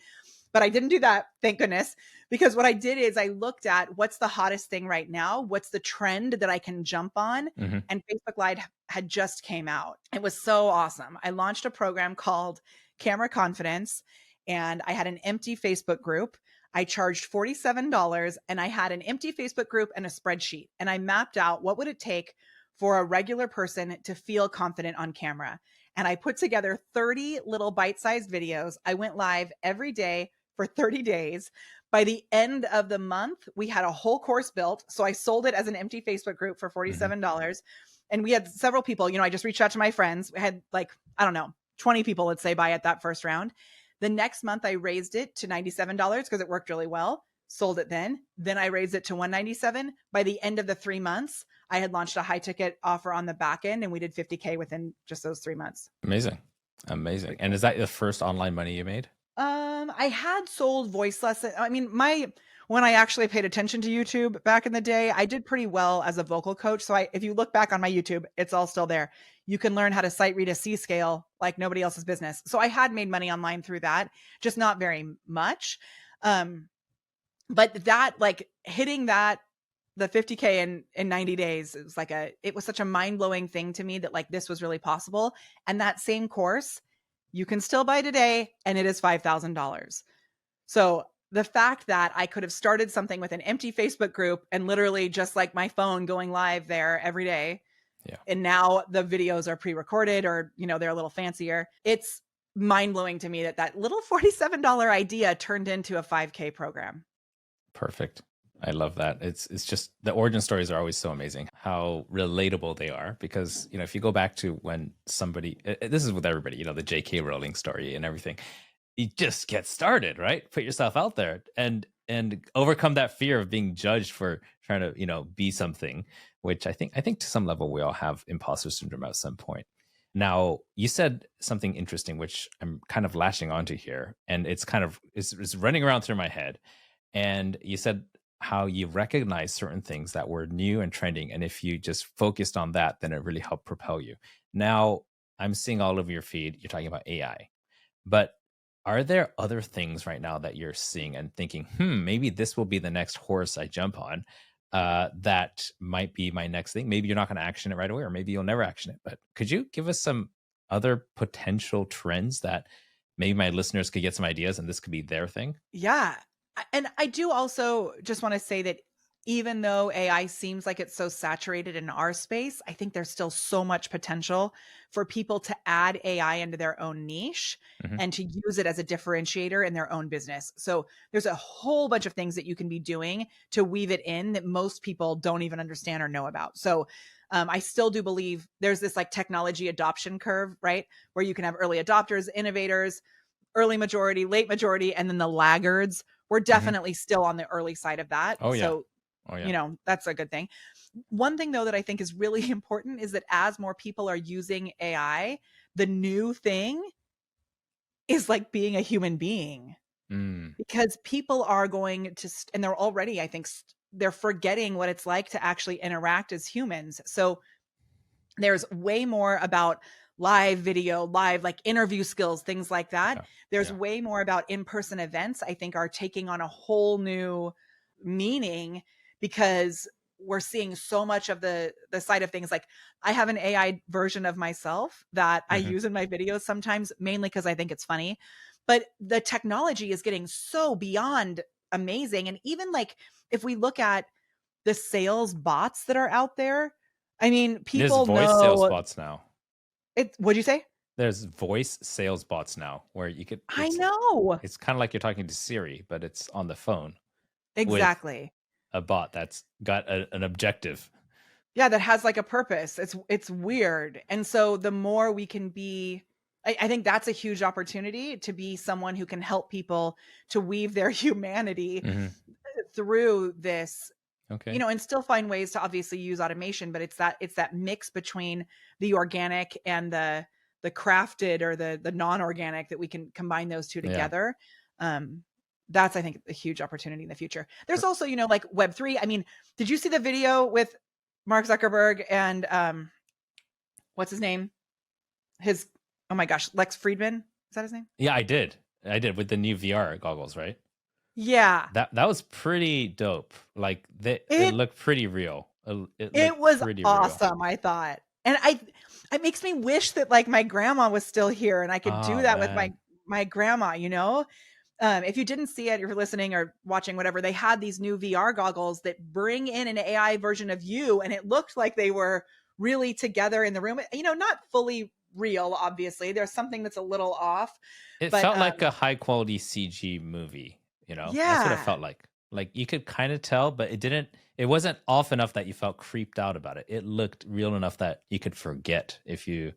But I didn't do that, thank goodness, because what I did is I looked at what's the hottest thing right now, what's the trend that I can jump on, Mhm. and Facebook Live had just came out. It was so awesome. I launched a program called Camera Confidence, and I had an empty Facebook group. I charged $47, and I had an empty Facebook group and a spreadsheet, and I mapped out what would it take for a regular person to feel confident on camera. And I put together 30 little bite-sized videos. I went live every day for 30 days. By the end of the month, we had a whole course built. So I sold it as an empty Facebook group for $47. And we had several people, I just reached out to my friends. We had like, I don't know, 20 people, let's say, buy it that first round. The next month I raised it to $97 because it worked really well. Sold it then. Then I raised it to $197. By the end of the 3 months, I had launched a high ticket offer on the back end, and we did $50K within just those 3 months. Amazing. Amazing. And is that the first online money you made? I had sold voice lessons. I mean, when I actually paid attention to YouTube back in the day, I did pretty well as a vocal coach. So if you look back on my YouTube, it's all still there. You can learn how to sight read a C scale like nobody else's business. So I had made money online through that, just not very much. But that, like, hitting that, the 50K in 90 days, it was such a mind-blowing thing to me that, like, this was really possible. And that same course you can still buy today, and it is $5,000. So the fact that I could have started something with an empty Facebook group and literally just like my phone going live there every day. Yeah. And now the videos are pre-recorded, or, they're a little fancier. It's mind-blowing to me that little $47 idea turned into a 5K program. Perfect. I love that. It's just, the origin stories are always so amazing, how relatable they are, because, if you go back to when somebody, this is with everybody, the J.K. Rowling story and everything, you just get started, right? Put yourself out there and overcome that fear of being judged for trying to, be something, which I think to some level we all have imposter syndrome at some point. Now, you said something interesting, which I'm kind of lashing onto here, and it's running around through my head. And you said how you recognize certain things that were new and trending, and if you just focused on that, then it really helped propel you. Now, I'm seeing all over your feed, you're talking about AI, but are there other things right now that you're seeing and thinking, maybe this will be the next horse I jump on, that might be my next thing? Maybe you're not going to action it right away, or maybe you'll never action it, but could you give us some other potential trends that maybe my listeners could get some ideas and this could be their thing? Yeah. And I do also just want to say that even though AI seems like it's so saturated in our space, I think there's still so much potential for people to add AI into their own niche Mhm. and to use it as a differentiator in their own business. So there's a whole bunch of things that you can be doing to weave it in that most people don't even understand or know about. So I still do believe there's this like technology adoption curve, right? Where you can have early adopters, innovators, early majority, late majority, and then the laggards. We're definitely still on the early side of that. Oh, yeah. So, Oh, yeah. that's a good thing. One thing though that I think is really important is that as more people are using AI, the new thing is like being a human being, Mm. because people are going to, and they're already, I think, they're forgetting what it's like to actually interact as humans. So there's way more about live video, live like interview skills, things like that. Yeah. There's Yeah. way more about in-person events, I think, are taking on a whole new meaning, because we're seeing so much of the side of things. Like, I have an AI version of myself that I Mhm. use in my videos sometimes, mainly because I think it's funny. But the technology is getting so beyond amazing. And even like if we look at the sales bots that are out there, I mean, There's people voice sales know bots now. what'd you say? There's voice sales bots now where I know. it's kind of like you're talking to Siri, but it's on the phone with Exactly. a bot that's got an objective. Yeah, that has like a purpose. It's weird. And so the more we can be, I think that's a huge opportunity to be someone who can help people to weave their humanity Mhm. through this, Okay. and still find ways to obviously use automation, but it's that mix between the organic and the crafted, or the non-organic, that we can combine those two Yeah. together. That's, I think, a huge opportunity in the future. There's also, like Web3. I mean, did you see the video with Mark Zuckerberg and what's his name? Oh my gosh, Lex Friedman. Is that his name? Yeah, I did with the new VR goggles, right? Yeah. That was pretty dope. Like it It looked pretty real. It it looked was pretty real. awesome, I thought. And it makes me wish that like my grandma was still here and I could do Oh, that with man. my grandma, if you didn't see it, if you're listening or watching, whatever, they had these new VR goggles that bring in an AI version of you, and it looked like they were really together in the room. Not fully real, obviously. There's something that's a little off, It but felt like a high quality CG movie, That's what it yeah. felt like. Like you could kind of tell, but it wasn't off enough that you felt creeped out about it. It looked real enough that you could forget if you're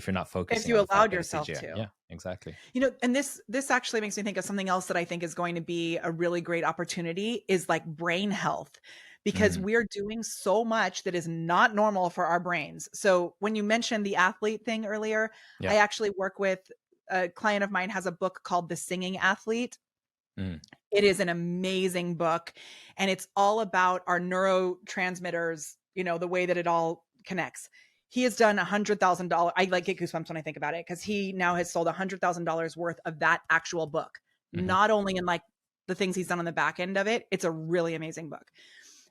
not If focusing you on the fact allowed that it's yourself CGI. to. Yeah, exactly. And this actually makes me think of something else that I think is going to be a really great opportunity, is like brain health, because Mhm. we're doing so much that is not normal for our brains. So when you mentioned the athlete thing earlier, Yeah. I actually work with a client of mine, has a book called The Singing Athlete. Mm. It is an amazing book, and it's all about our neurotransmitters, the way that it all connects. He has done $100,000. I like get goosebumps when I think about it because he now has sold $100,000 worth of that actual book. Mm-hmm. Not only in like the things he's done on the back end of it, it's a really amazing book.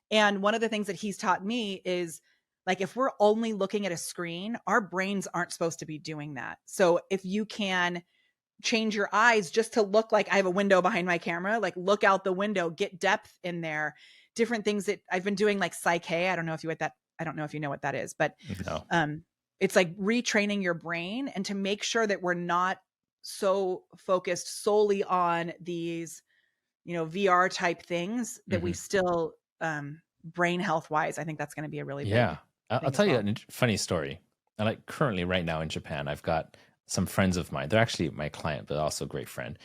And one of the things that he's taught me is like, if we're only looking at a screen, our brains aren't supposed to be doing that. So if you can change your eyes just to look like I have a window behind my camera, like look out the window, get depth in there, different things that I've been doing, like Psyche. I don't know if you know what that is, but No. it's like retraining your brain and to make sure that we're not so focused solely on these, VR type things that we still, brain health wise, I think that's going to be a really big Yeah. I'll thing tell as you well. a funny story. I like currently right now in Japan, I've got some friends of mine. They're actually my client, but also a great friend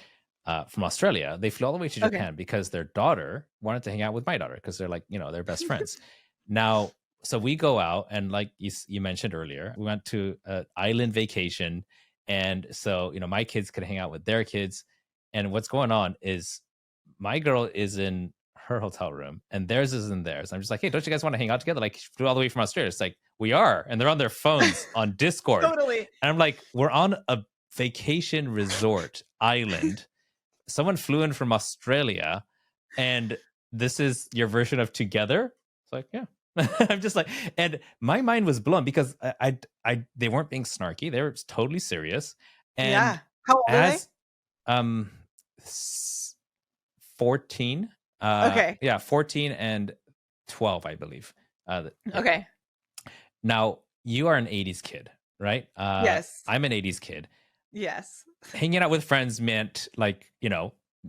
from Australia. They flew all the way to Okay. Japan because their daughter wanted to hang out with my daughter because they're like, they're best friends. Now, so we go out and like you mentioned earlier, we went to an island vacation. And so, my kids could hang out with their kids. And what's going on is my girl is in her hotel room and theirs is in theirs. I'm just like, hey, don't you guys want to hang out together? Like flew all the way from Australia. It's like, we are. And they're on their phones on Discord. Totally. And I'm like, we're on a vacation resort island. Someone flew in from Australia and this is your version of together. It's like, yeah. I'm just like, and my mind was blown because they weren't being snarky. They were totally serious. And yeah. How old are they? 14. Okay. Yeah, 14 and 12, I believe. Yeah. Okay. Now, you are an 80s kid, right? Yes. I'm an 80s kid. Yes. Hanging out with friends meant like,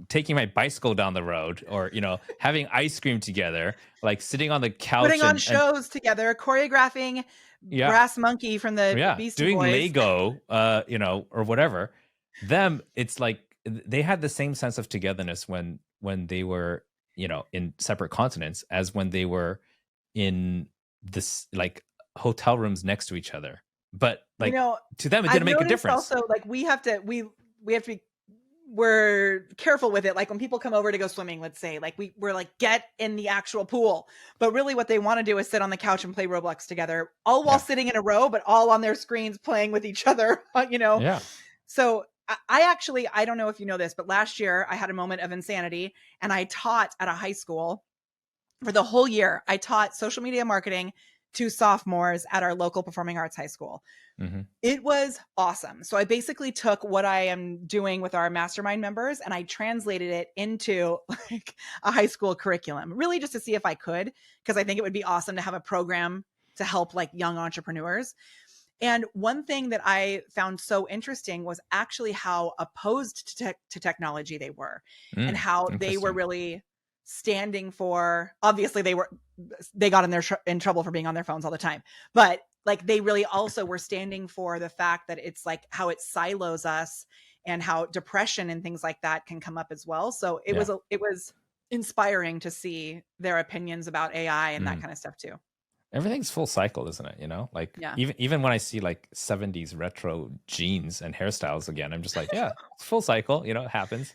taking my bicycle down the road or, having ice cream together, like sitting on the couch. Putting on shows together, choreographing Brass Monkey from the Beastie doing Boys. Lego, or whatever. Them, it's like they had the same sense of togetherness when they were, in separate continents as when they were in this like hotel rooms next to each other. But like to them, it didn't make a difference. Also, like we have to be, we're careful with it. Like when people come over to go swimming, let's say, like we're like, get in the actual pool. But really what they want to do is sit on the couch and play Roblox together, all while sitting in a row, but all on their screens playing with each other, Yeah. So I don't know if you know this, but last year I had a moment of insanity and I taught at a high school for the whole year. I taught social media marketing to sophomores at our local performing arts high school. Mm-hmm. It was awesome. So I basically took what I am doing with our mastermind members and I translated it into like a high school curriculum, really just to see if I could, because I think it would be awesome to have a program to help like young entrepreneurs. And one thing that I found so interesting was actually how opposed to technology they were and how they were really standing for, obviously they got in trouble for being on their phones all the time, but like they really also were standing for the fact that it's like how it silos us and how depression and things like that can come up as well. So it was inspiring to see their opinions about AI and that kind of stuff too. Everything's full cycle, isn't it? Like even when I see like 70s retro jeans and hairstyles again, I'm just like, yeah, it's full cycle. It happens.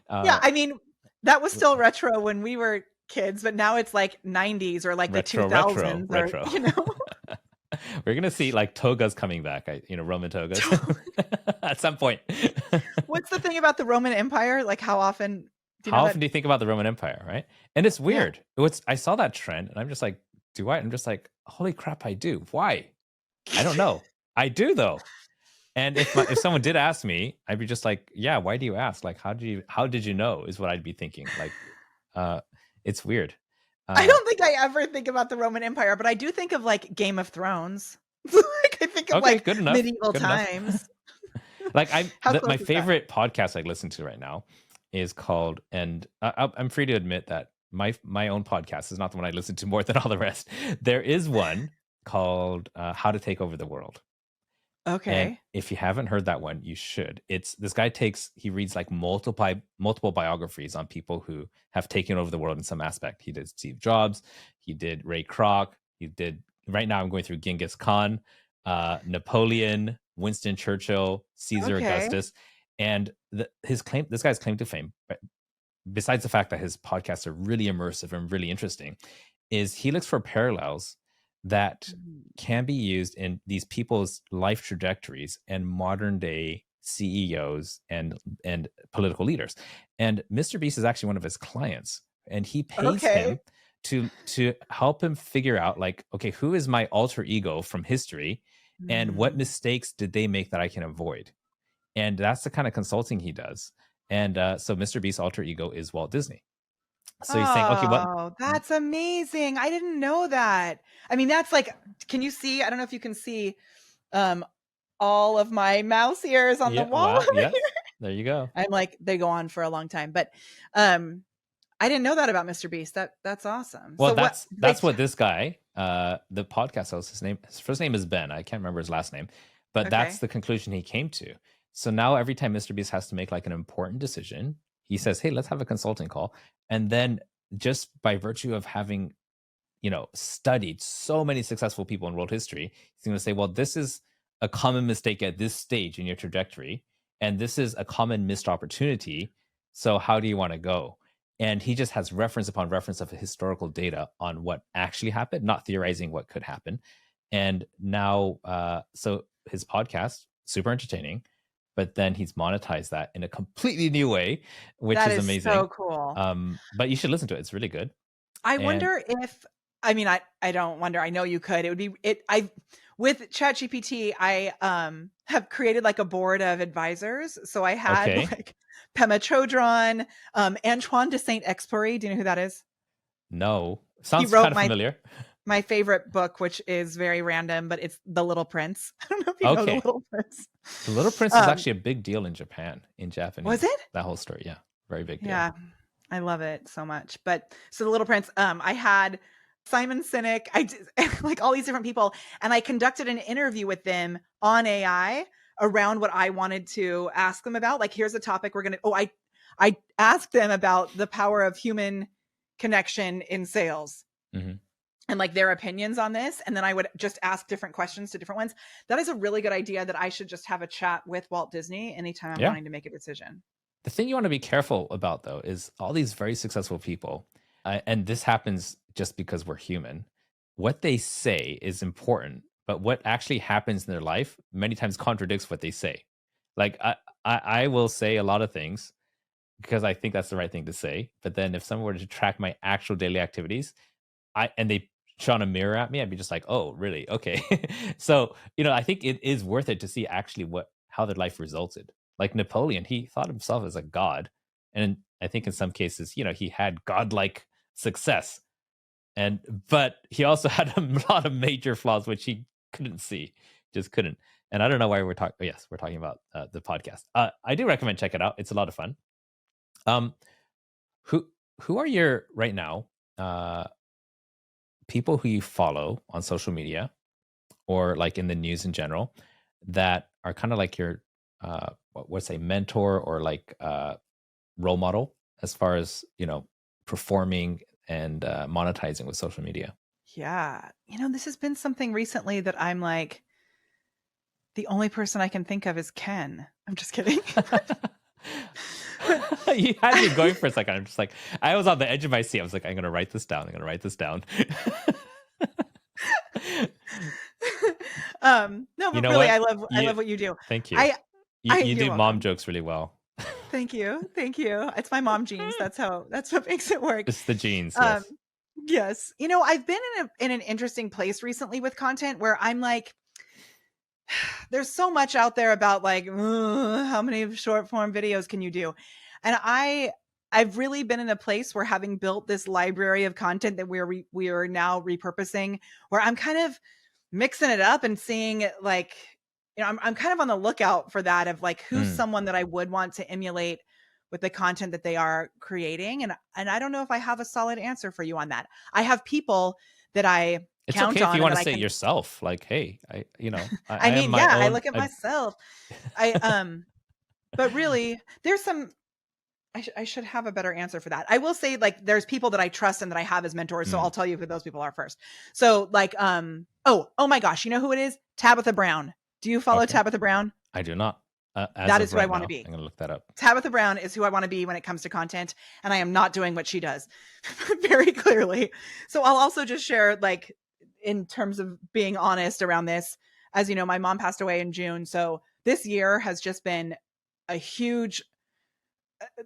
I mean, that was still retro when we were kids, but now it's like 90s or like retro, the 2000s. Retro. We're gonna see like togas coming back. Roman togas at some point. What's the thing about the Roman Empire? Like how often? Do you think about the Roman Empire? Right, and it's weird. I saw that trend, and I'm just like, do I? I'm just like, holy crap, I do. Why? I don't know. I do though. And if someone did ask me, I'd be just like, yeah, why do you ask? Like, how did you know? Is what I'd be thinking. Like, it's weird. I don't think I ever think about the Roman Empire, but I do think of like Game of Thrones. Like I think of like medieval times. Like my favorite podcast I listen to right now is called, and I'm free to admit that my own podcast is not the one I listen to more than all the rest. There is one called How to Take Over the World. Okay. And if you haven't heard that one, you should. It's this guy he reads like multiple biographies on people who have taken over the world in some aspect. He did Steve Jobs, he did Ray Kroc, right now I'm going through Genghis Khan, Napoleon, Winston Churchill, Caesar Augustus, and this guy's claim to fame besides the fact that his podcasts are really immersive and really interesting, is he looks for parallels that can be used in these people's life trajectories and modern day CEOs and political leaders. And Mr. Beast is actually one of his clients, and he pays him to help him figure out, like, okay, who is my alter ego from history, and what mistakes did they make that I can avoid? And that's the kind of consulting he does. And so Mr. Beast's alter ego is Walt Disney. So he's saying, okay, what? Oh, that's amazing. I didn't know that. I mean, that's like, can you see? I don't know if you can see all of my mouse ears on the wall. Wow, yes. There you go. I'm like, they go on for a long time, but I didn't know that about Mr. Beast. That's awesome. Well, So that's what this guy, the podcast host, his first name is Ben. I can't remember his last name, but that's the conclusion he came to. So now every time Mr. Beast has to make like an important decision, he says, hey, let's have a consulting call. And then just by virtue of having, studied so many successful people in world history, he's going to say, well, this is a common mistake at this stage in your trajectory, and this is a common missed opportunity. So how do you want to go? And he just has reference upon reference of historical data on what actually happened, not theorizing what could happen. And now, so his podcast, super entertaining, but then he's monetized that in a completely new way, which is amazing. So cool. But you should listen to it. It's really good. I wonder if, I don't wonder, I know you could, with ChatGPT, I have created like a board of advisors. So I had like Pema Chodron, Antoine de Saint-Exupéry. Do you know who that is? No. Sounds kind of familiar. My favorite book, which is very random, but it's The Little Prince. I don't know if you know The Little Prince. The Little Prince is actually a big deal in Japan, in Japanese. Was it? That whole story, yeah. Very big deal. Yeah, I love it so much. But so The Little Prince, I had Simon Sinek, I did, like all these different people, and I conducted an interview with them on AI around what I wanted to ask them about. Like, here's a topic we're going to, I asked them about the power of human connection in sales. And like their opinions on this. And then I would just ask different questions to different ones. That is a really good idea that I should just have a chat with Walt Disney anytime I'm wanting to make a decision. The thing you want to be careful about, though, is all these very successful people, and this happens just because we're human, what they say is important, but what actually happens in their life many times contradicts what they say. Like I will say a lot of things because I think that's the right thing to say. But then if someone were to track my actual daily activities, and they shone a mirror at me, I'd be just like, oh, really? Okay. So, I think it is worth it to see actually how their life resulted. Like Napoleon, he thought himself as a god. And I think in some cases, he had godlike success. But he also had a lot of major flaws, which he couldn't see, just couldn't. And I don't know why we're talking. Yes, we're talking about the podcast. I do recommend check it out. It's a lot of fun. Who are your right now people who you follow on social media or like in the news in general that are kind of like your what's a mentor or like role model as far as performing and monetizing with social media? Yeah, this has been something recently that I'm like, the only person I can think of is Ken. I'm just kidding. You had me going for a second. I'm just like, I was on the edge of my seat. I was like, I'm going to write this down. No, but really, I love what you do. Thank you. You do mom jokes really well. Thank you. It's my mom genes. That's what makes it work. It's the genes. Yes. I've been in an interesting place recently with content where I'm like, there's so much out there about like, how many short form videos can you do? And I've really been in a place where, having built this library of content that we are now repurposing, where I'm kind of mixing it up and seeing like, I'm kind of on the lookout for that, of like, who's someone that I would want to emulate with the content that they are creating. And I don't know if I have a solid answer for you on that. I have people that I It's count okay on. if you want to say it yourself, like, hey, I look at myself. But really, there's some, I should have a better answer for that. I will say, like, there's people that I trust and that I have as mentors. So I'll tell you who those people are first. So like, oh my gosh, you know who it is? Tabitha Brown. Do you follow Tabitha Brown? I do not. That is who I want to be. I'm going to look that up. Tabitha Brown is who I want to be when it comes to content, and I am not doing what she does very clearly. So I'll also just share, like, in terms of being honest around this, as you know, my mom passed away in June. So this year has just been a huge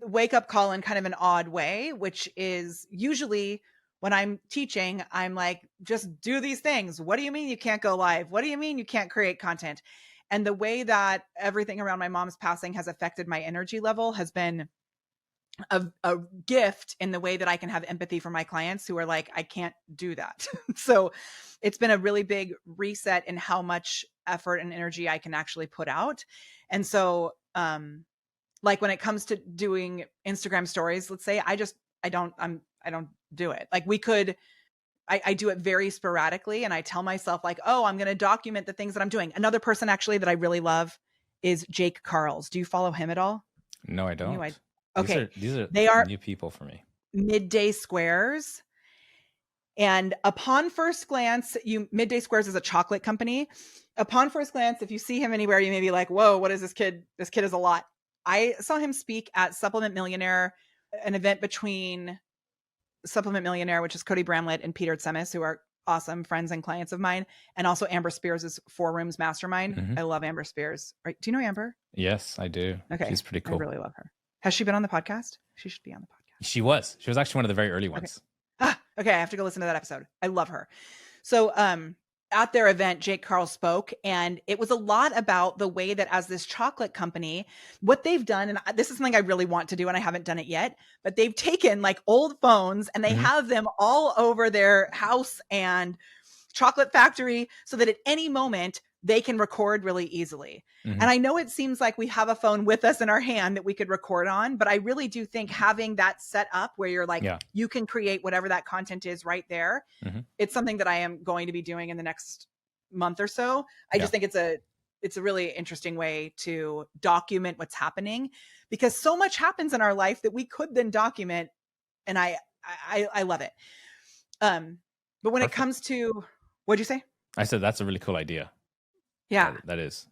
wake up call in kind of an odd way, which is usually when I'm teaching, I'm like, just do these things. What do you mean you can't go live? What do you mean you can't create content? And the way that everything around my mom's passing has affected my energy level has been a gift in the way that I can have empathy for my clients who are like, I can't do that. So it's been a really big reset in how much effort and energy I can actually put out. And so, like when it comes to doing Instagram stories, let's say, I don't do it. Like I do it very sporadically, and I tell myself like, oh, I'm going to document the things that I'm doing. Another person actually that I really love is Jake Carls. Do you follow him at all? No, I don't. Okay. These are they are new people for me. Midday Squares. And upon first glance, Midday Squares is a chocolate company. Upon first glance, if you see him anywhere, you may be like, whoa, what is this kid? This kid is a lot. I saw him speak at Supplement Millionaire, an event between Supplement Millionaire, which is Cody Bramlett and Peter Tsemis, who are awesome friends and clients of mine, and also Amber Spears' Four Rooms Mastermind. Mm-hmm. I love Amber Spears. Right? Do you know Amber? Yes, I do. Okay. She's pretty cool. I really love her. Has she been on the podcast? She should be on the podcast. She was actually one of the very early ones. Okay. I have to go listen to that episode. I love her. So, at their event, Jake Carl spoke, and it was a lot about the way that as this chocolate company, what they've done, and this is something I really want to do, and I haven't done it yet, but they've taken like old phones and they have them all over their house and chocolate factory so that at any moment they can record really easily. And I know it seems like we have a phone with us in our hand that we could record on, but I really do think having that set up where you're like, you can create whatever that content is right there. It's something that I am going to be doing in the next month or so. I just think it's a really interesting way to document what's happening, because so much happens in our life that we could then document. And I love it. But when it comes to, what'd you say? I said, that's a really cool idea. Yeah, that is.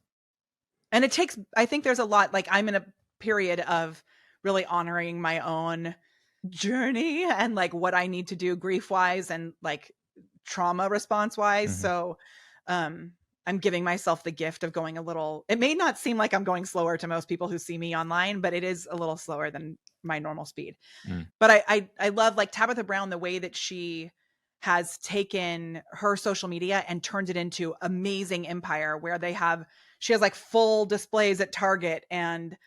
And it takes, I think there's a lot, like I'm in a period of really honoring my own journey and like what I need to do grief wise and like trauma response wise. So, I'm giving myself the gift of going a little, it may not seem like I'm going slower to most people who see me online, but it is a little slower than my normal speed. But I love like Tabitha Brown, the way that she has taken her social media and turned it into amazing empire where she has like full displays at Target and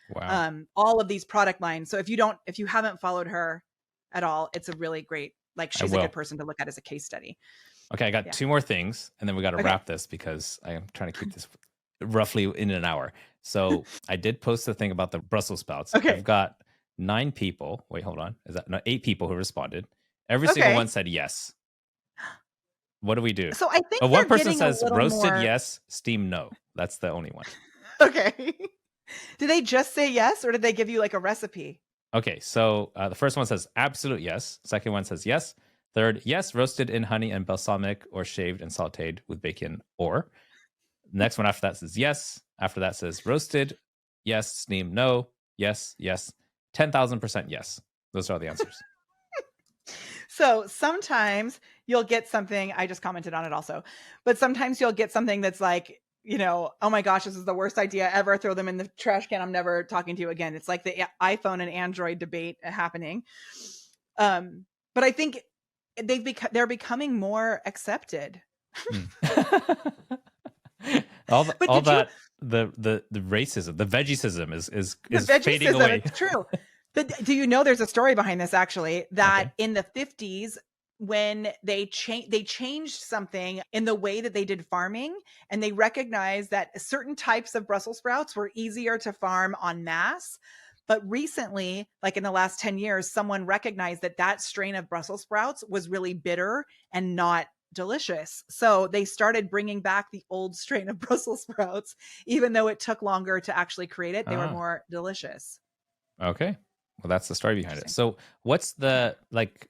all of these product lines. So if you haven't followed her at all, it's a really great, like she's a good person to look at as a case study. Okay. I got two more things and then we got to wrap this because I am trying to keep this roughly in an hour. So I did post the thing about the Brussels sprouts. Okay. I've got 9 people. Wait, hold on. 8 people who responded. Every single one said yes. What do we do? So I think one person says roasted yes, steam no. That's the only one. Okay. Did they just say yes, or did they give you like a recipe? Okay, so the first one says absolute yes. Second one says yes. Third, yes, roasted in honey and balsamic or shaved and sauteed with bacon or. Next one after that says yes. After that says roasted, yes, steam no, yes, yes, 10,000% yes. Those are all the answers. So sometimes you'll get something, I just commented on it also, but sometimes you'll get something that's like, oh my gosh, this is the worst idea ever. Throw them in the trash can. I'm never talking to you again. It's like the iPhone and Android debate happening. But I think they're becoming more accepted. The racism, the vegism is fading away. It's true. But do you know there's a story behind this actually, that in the 50s, when they changed something in the way that they did farming, and they recognized that certain types of Brussels sprouts were easier to farm en masse. But recently, like in the last 10 years, someone recognized that strain of Brussels sprouts was really bitter and not delicious. So they started bringing back the old strain of Brussels sprouts, even though it took longer to actually create it. They were more delicious. Okay. Well, that's the story behind it. So what's the, like,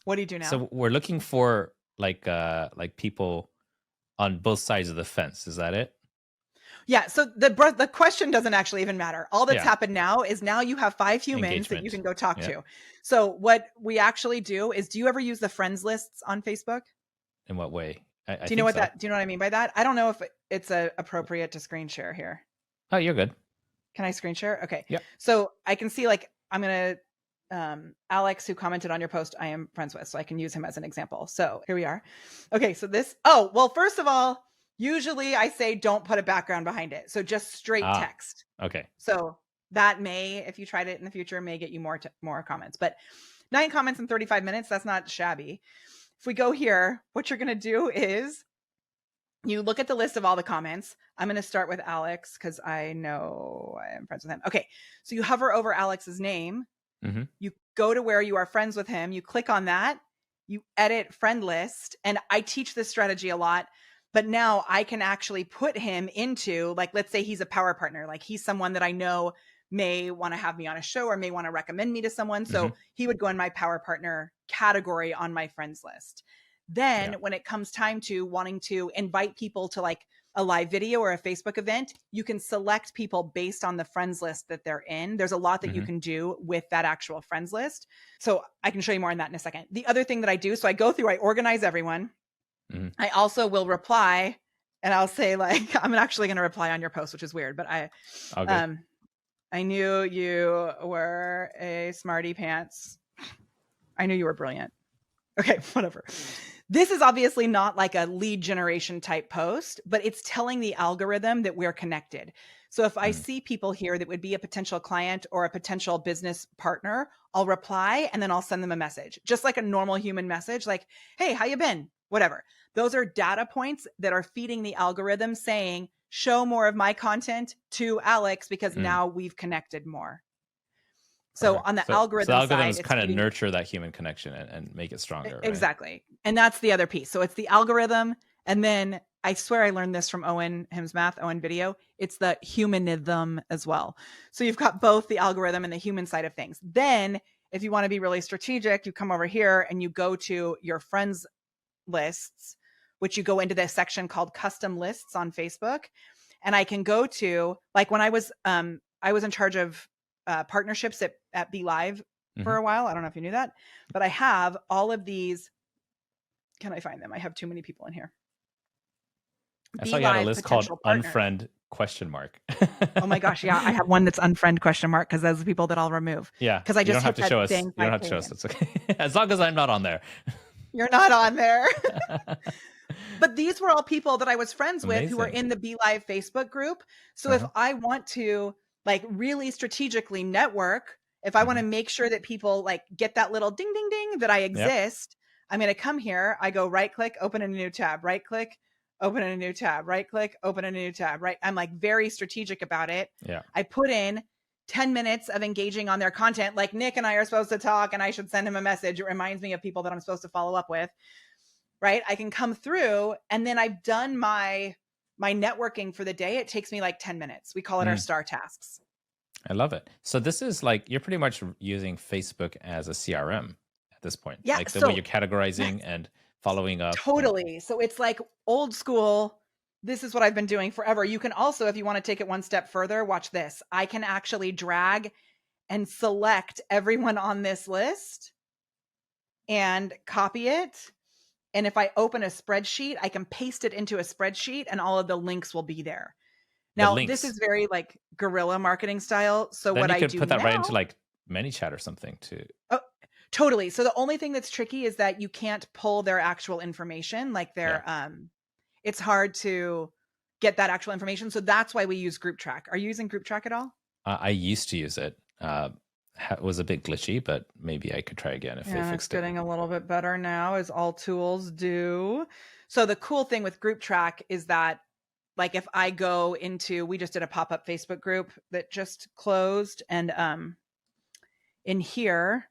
what do you do now? So we're looking for like people on both sides of the fence. Is that it? Yeah. So the question doesn't actually even matter. All that's Yeah. happened now is now you have 5 humans that you Engagement. can go talk Yeah. to. So what we actually do is, do you ever use the friends lists on Facebook? In what way? I Do you know think so. do you know what I mean by that? I don't know if it's appropriate to screen share here. Oh, you're good. Can I screen share? Okay. Yep. So I can see, like, I'm going to, Alex, who commented on your post, I am friends with, so I can use him as an example. So here we are. Okay. So well, first of all, usually I say don't put a background behind it. So just straight text. Okay. So that may, if you tried it in the future, may get you more comments, but 9 comments in 35 minutes, that's not shabby. If we go here, what you're going to do is you look at the list of all the comments. I'm going to start with Alex because I know I am friends with him. Okay. So you hover over Alex's name. Mm-hmm. You go to where you are friends with him. You click on that. You edit friend list. And I teach this strategy a lot, but now I can actually put him into, like, let's say he's a power partner. Like, he's someone that I know may want to have me on a show or may want to recommend me to someone. So he would go in my power partner category on my friends list. Then when it comes time to wanting to invite people to, like, a live video or a Facebook event, you can select people based on the friends list that they're in. There's a lot that you can do with that actual friends list. So I can show you more on that in a second. The other thing that I do, so I go through, I organize everyone. I also will reply, and I'll say, like, I'm actually going to reply on your post, which is weird, but I knew you were a smarty pants. I knew you were brilliant. Okay, whatever. This is obviously not like a lead generation type post, but it's telling the algorithm that we're connected. So if I see people here that would be a potential client or a potential business partner, I'll reply and then I'll send them a message, just like a normal human message, like, hey, how you been? Whatever. Those are data points that are feeding the algorithm saying, show more of my content to Alex because now we've connected more. So on the algorithm side, it's kind of nurture that human connection and make it stronger. Right? Exactly. And that's the other piece. So it's the algorithm. And then I swear I learned this from Owen Video. It's the humanism as well. So you've got both the algorithm and the human side of things. Then if you want to be really strategic, you come over here and you go to your friends lists, which you go into this section called custom lists on Facebook. And I can go to, like, when I was in charge of partnerships at Be Live for a while. I don't know if you knew that, but I have all of these. Can I find them? I have too many people in here. I saw you had a list called unfriend ? Oh my gosh. Yeah. I have one that's unfriend ? Because those are the people that I'll remove. Yeah. Because I just don't have to show us. You don't have to show us. It's okay. As long as I'm not on there. You're not on there. But these were all people that I was friends with who were in the Be Live Facebook group. So if I want to, like, really strategically network, if I want to make sure that people, like, get that little ding, ding, ding that I exist, I'm going to come here. I go right click, open a new tab, right click, open a new tab, right click, open a new tab, right. I'm, like, very strategic about it. Yeah. I put in 10 minutes of engaging on their content. Like, Nick and I are supposed to talk and I should send him a message. It reminds me of people that I'm supposed to follow up with, right? I can come through and then I've done my networking for the day. It takes me like 10 minutes. We call it our star tasks. I love it. So this is like, you're pretty much using Facebook as a CRM at this point. Yeah. Like the way you're categorizing and following up. Totally. So it's like old school. This is what I've been doing forever. You can also, if you want to take it one step further, watch this. I can actually drag and select everyone on this list and copy it. And if I open a spreadsheet, I can paste it into a spreadsheet and all of the links will be there. Now, this is very, like, guerrilla marketing style. So then what I do you could put that right into, like, ManyChat or something too. Oh, totally. So the only thing that's tricky is that you can't pull their actual information. Like, it's hard to get that actual information. So that's why we use Group Track. Are you using Group Track at all? I used to use it. It was a bit glitchy, but maybe I could try again if they fixed it. It's getting a little bit better now, as all tools do. So the cool thing with Group Track is that, like, if I go into, we just did a pop-up Facebook group that just closed. And in here,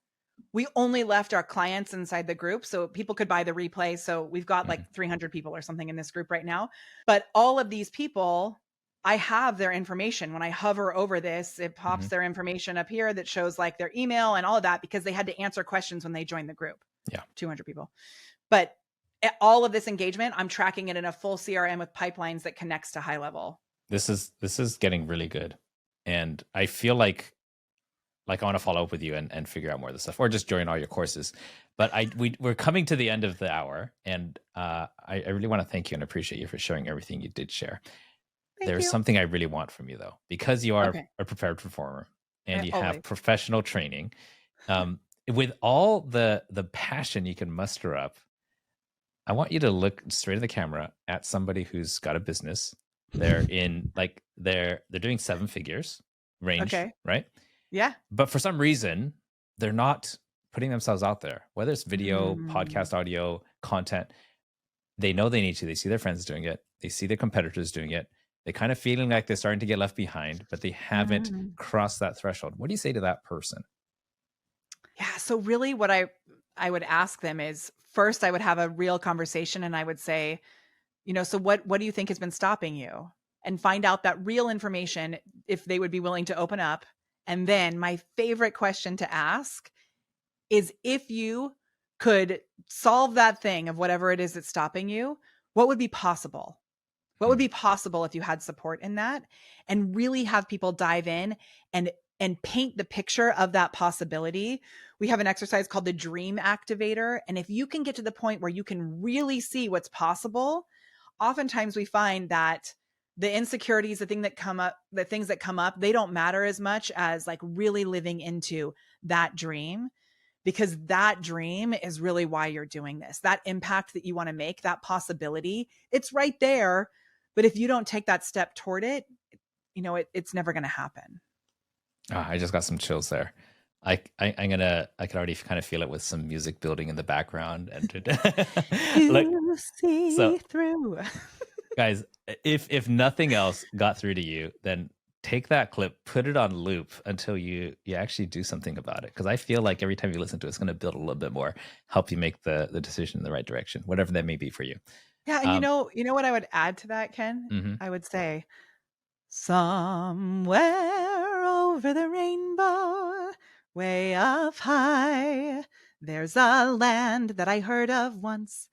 we only left our clients inside the group. So people could buy the replay. So we've got like 300 people or something in this group right now. But all of these people, I have their information. When I hover over this, it pops their information up here that shows, like, their email and all of that, because they had to answer questions when they joined the group. Yeah. 200 people. But all of this engagement, I'm tracking it in a full CRM with pipelines that connects to High Level. This is getting really good. And I feel like I want to follow up with you and figure out more of this stuff, or just join all your courses. But we're coming to the end of the hour, and I really want to thank you and appreciate you for sharing everything you did share. Thank There's you. something I really want from you, though, because you are Okay. a prepared performer and you Always. have professional training. With all the passion you can muster up, I want you to look straight at the camera at somebody who's got a business. They're in they're doing 7 figures range, Okay. right? Yeah. But for some reason, they're not putting themselves out there, whether it's video, podcast, audio, content. They know they need to. They see their friends doing it. They see their competitors doing it. They kind of feeling like they're starting to get left behind, but they haven't crossed that threshold. What do you say to that person? Yeah. So really what I would ask them is, first I would have a real conversation and I would say, so what do you think has been stopping you? And find out that real information if they would be willing to open up. And then my favorite question to ask is, if you could solve that thing of whatever it is that's stopping you, what would be possible? What would be possible if you had support in that? And really have people dive in and paint the picture of that possibility. We have an exercise called the dream activator. And if you can get to the point where you can really see what's possible, oftentimes we find that the insecurities, the things that come up, they don't matter as much as like really living into that dream, because that dream is really why you're doing this. That impact that you want to make, that possibility, it's right there. But if you don't take that step toward it, it's never going to happen. Oh, I just got some chills there. I could already kind of feel it with some music building in the background. And you see through. Guys, if nothing else got through to you, then take that clip, put it on loop until you actually do something about it. Because I feel like every time you listen to it, it's going to build a little bit more, help you make the decision in the right direction, whatever that may be for you. Yeah, and you know what I would add to that, Ken? I would say, somewhere over the rainbow, way up high, there's a land that I heard of once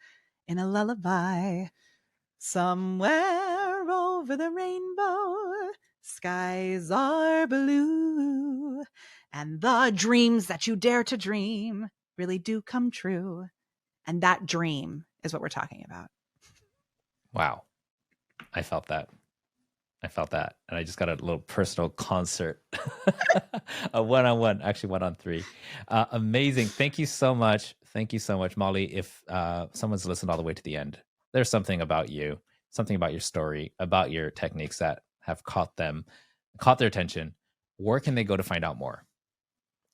in a lullaby. Somewhere over the rainbow, skies are blue, and the dreams that you dare to dream really do come true. And that dream is what we're talking about. Wow. I felt that. And I just got a little personal concert, a one-on-one, actually 1-on-3. Amazing. Thank you so much. Molly. If someone's listened all the way to the end, there's something about you, something about your story, about your techniques that have caught their attention. Where can they go to find out more?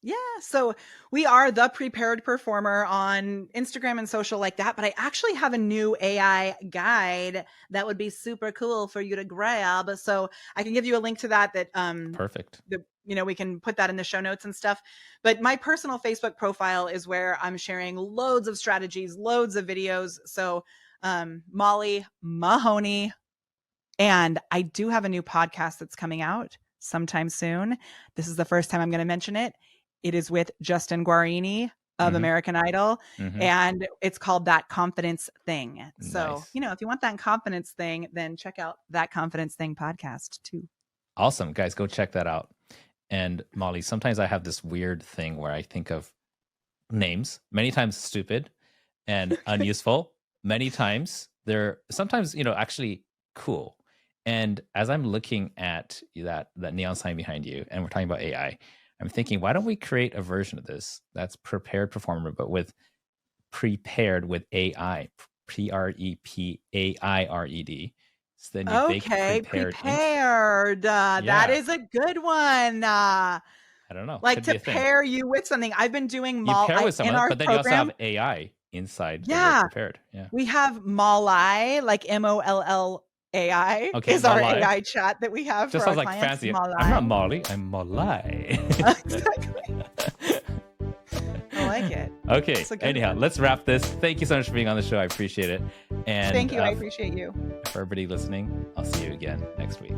Yeah, so we are The Prepared Performer on Instagram and social like that, but I actually have a new AI guide that would be super cool for you to grab. So I can give you a link to that Perfect. We can put that in the show notes and stuff. But my personal Facebook profile is where I'm sharing loads of strategies, loads of videos. So Molly Mahoney. And I do have a new podcast that's coming out sometime soon. This is the first time I'm going to mention it. It is with Justin Guarini of American Idol. And it's called That Confidence Thing. Nice. So, if you want that confidence thing, then check out That Confidence Thing podcast too. Awesome. Guys, go check that out. And Molly, sometimes I have this weird thing where I think of names, many times stupid and unuseful. Many times they're sometimes, actually cool. And as I'm looking at that neon sign behind you, and we're talking about AI, I'm thinking, why don't we create a version of this that's prepared performer, but prepared with AI, PREPAIRED. So then you prepared. That is a good one. I don't know. Like to pair you with something. I've been doing you pair with someone, but then you also have AI inside. Yeah, prepared. Yeah, we have Molly, like MOLLAI. Okay, is our AI chat that we have. Just for sounds our like clients. fancy. Molly. I'm not Molly. I'm Molly. Exactly. Oh, like it. Okay. It's a good Anyhow, one. let's wrap this. Thank you so much for being on the show. I appreciate it. And Thank you. I appreciate you. for everybody listening, I'll see you again next week.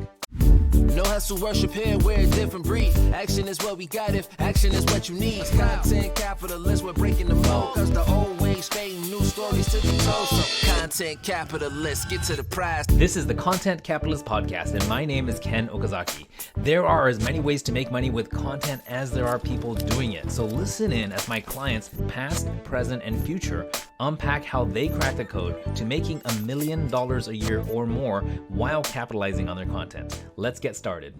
No hustle worship here, we're a different breed. Action is what we got if action is what you need. Content capitalist, we're breaking the mold. Cause the old ways fade, new stories to be told. So content capitalist, get to the prize. This is the Content Capitalist Podcast, and my name is Ken Okazaki. There are as many ways to make money with content as there are people doing it. So listen in as my clients, past, present, and future, unpack how they crack the code to making $1 million a year or more while capitalizing on their content. Let's get started.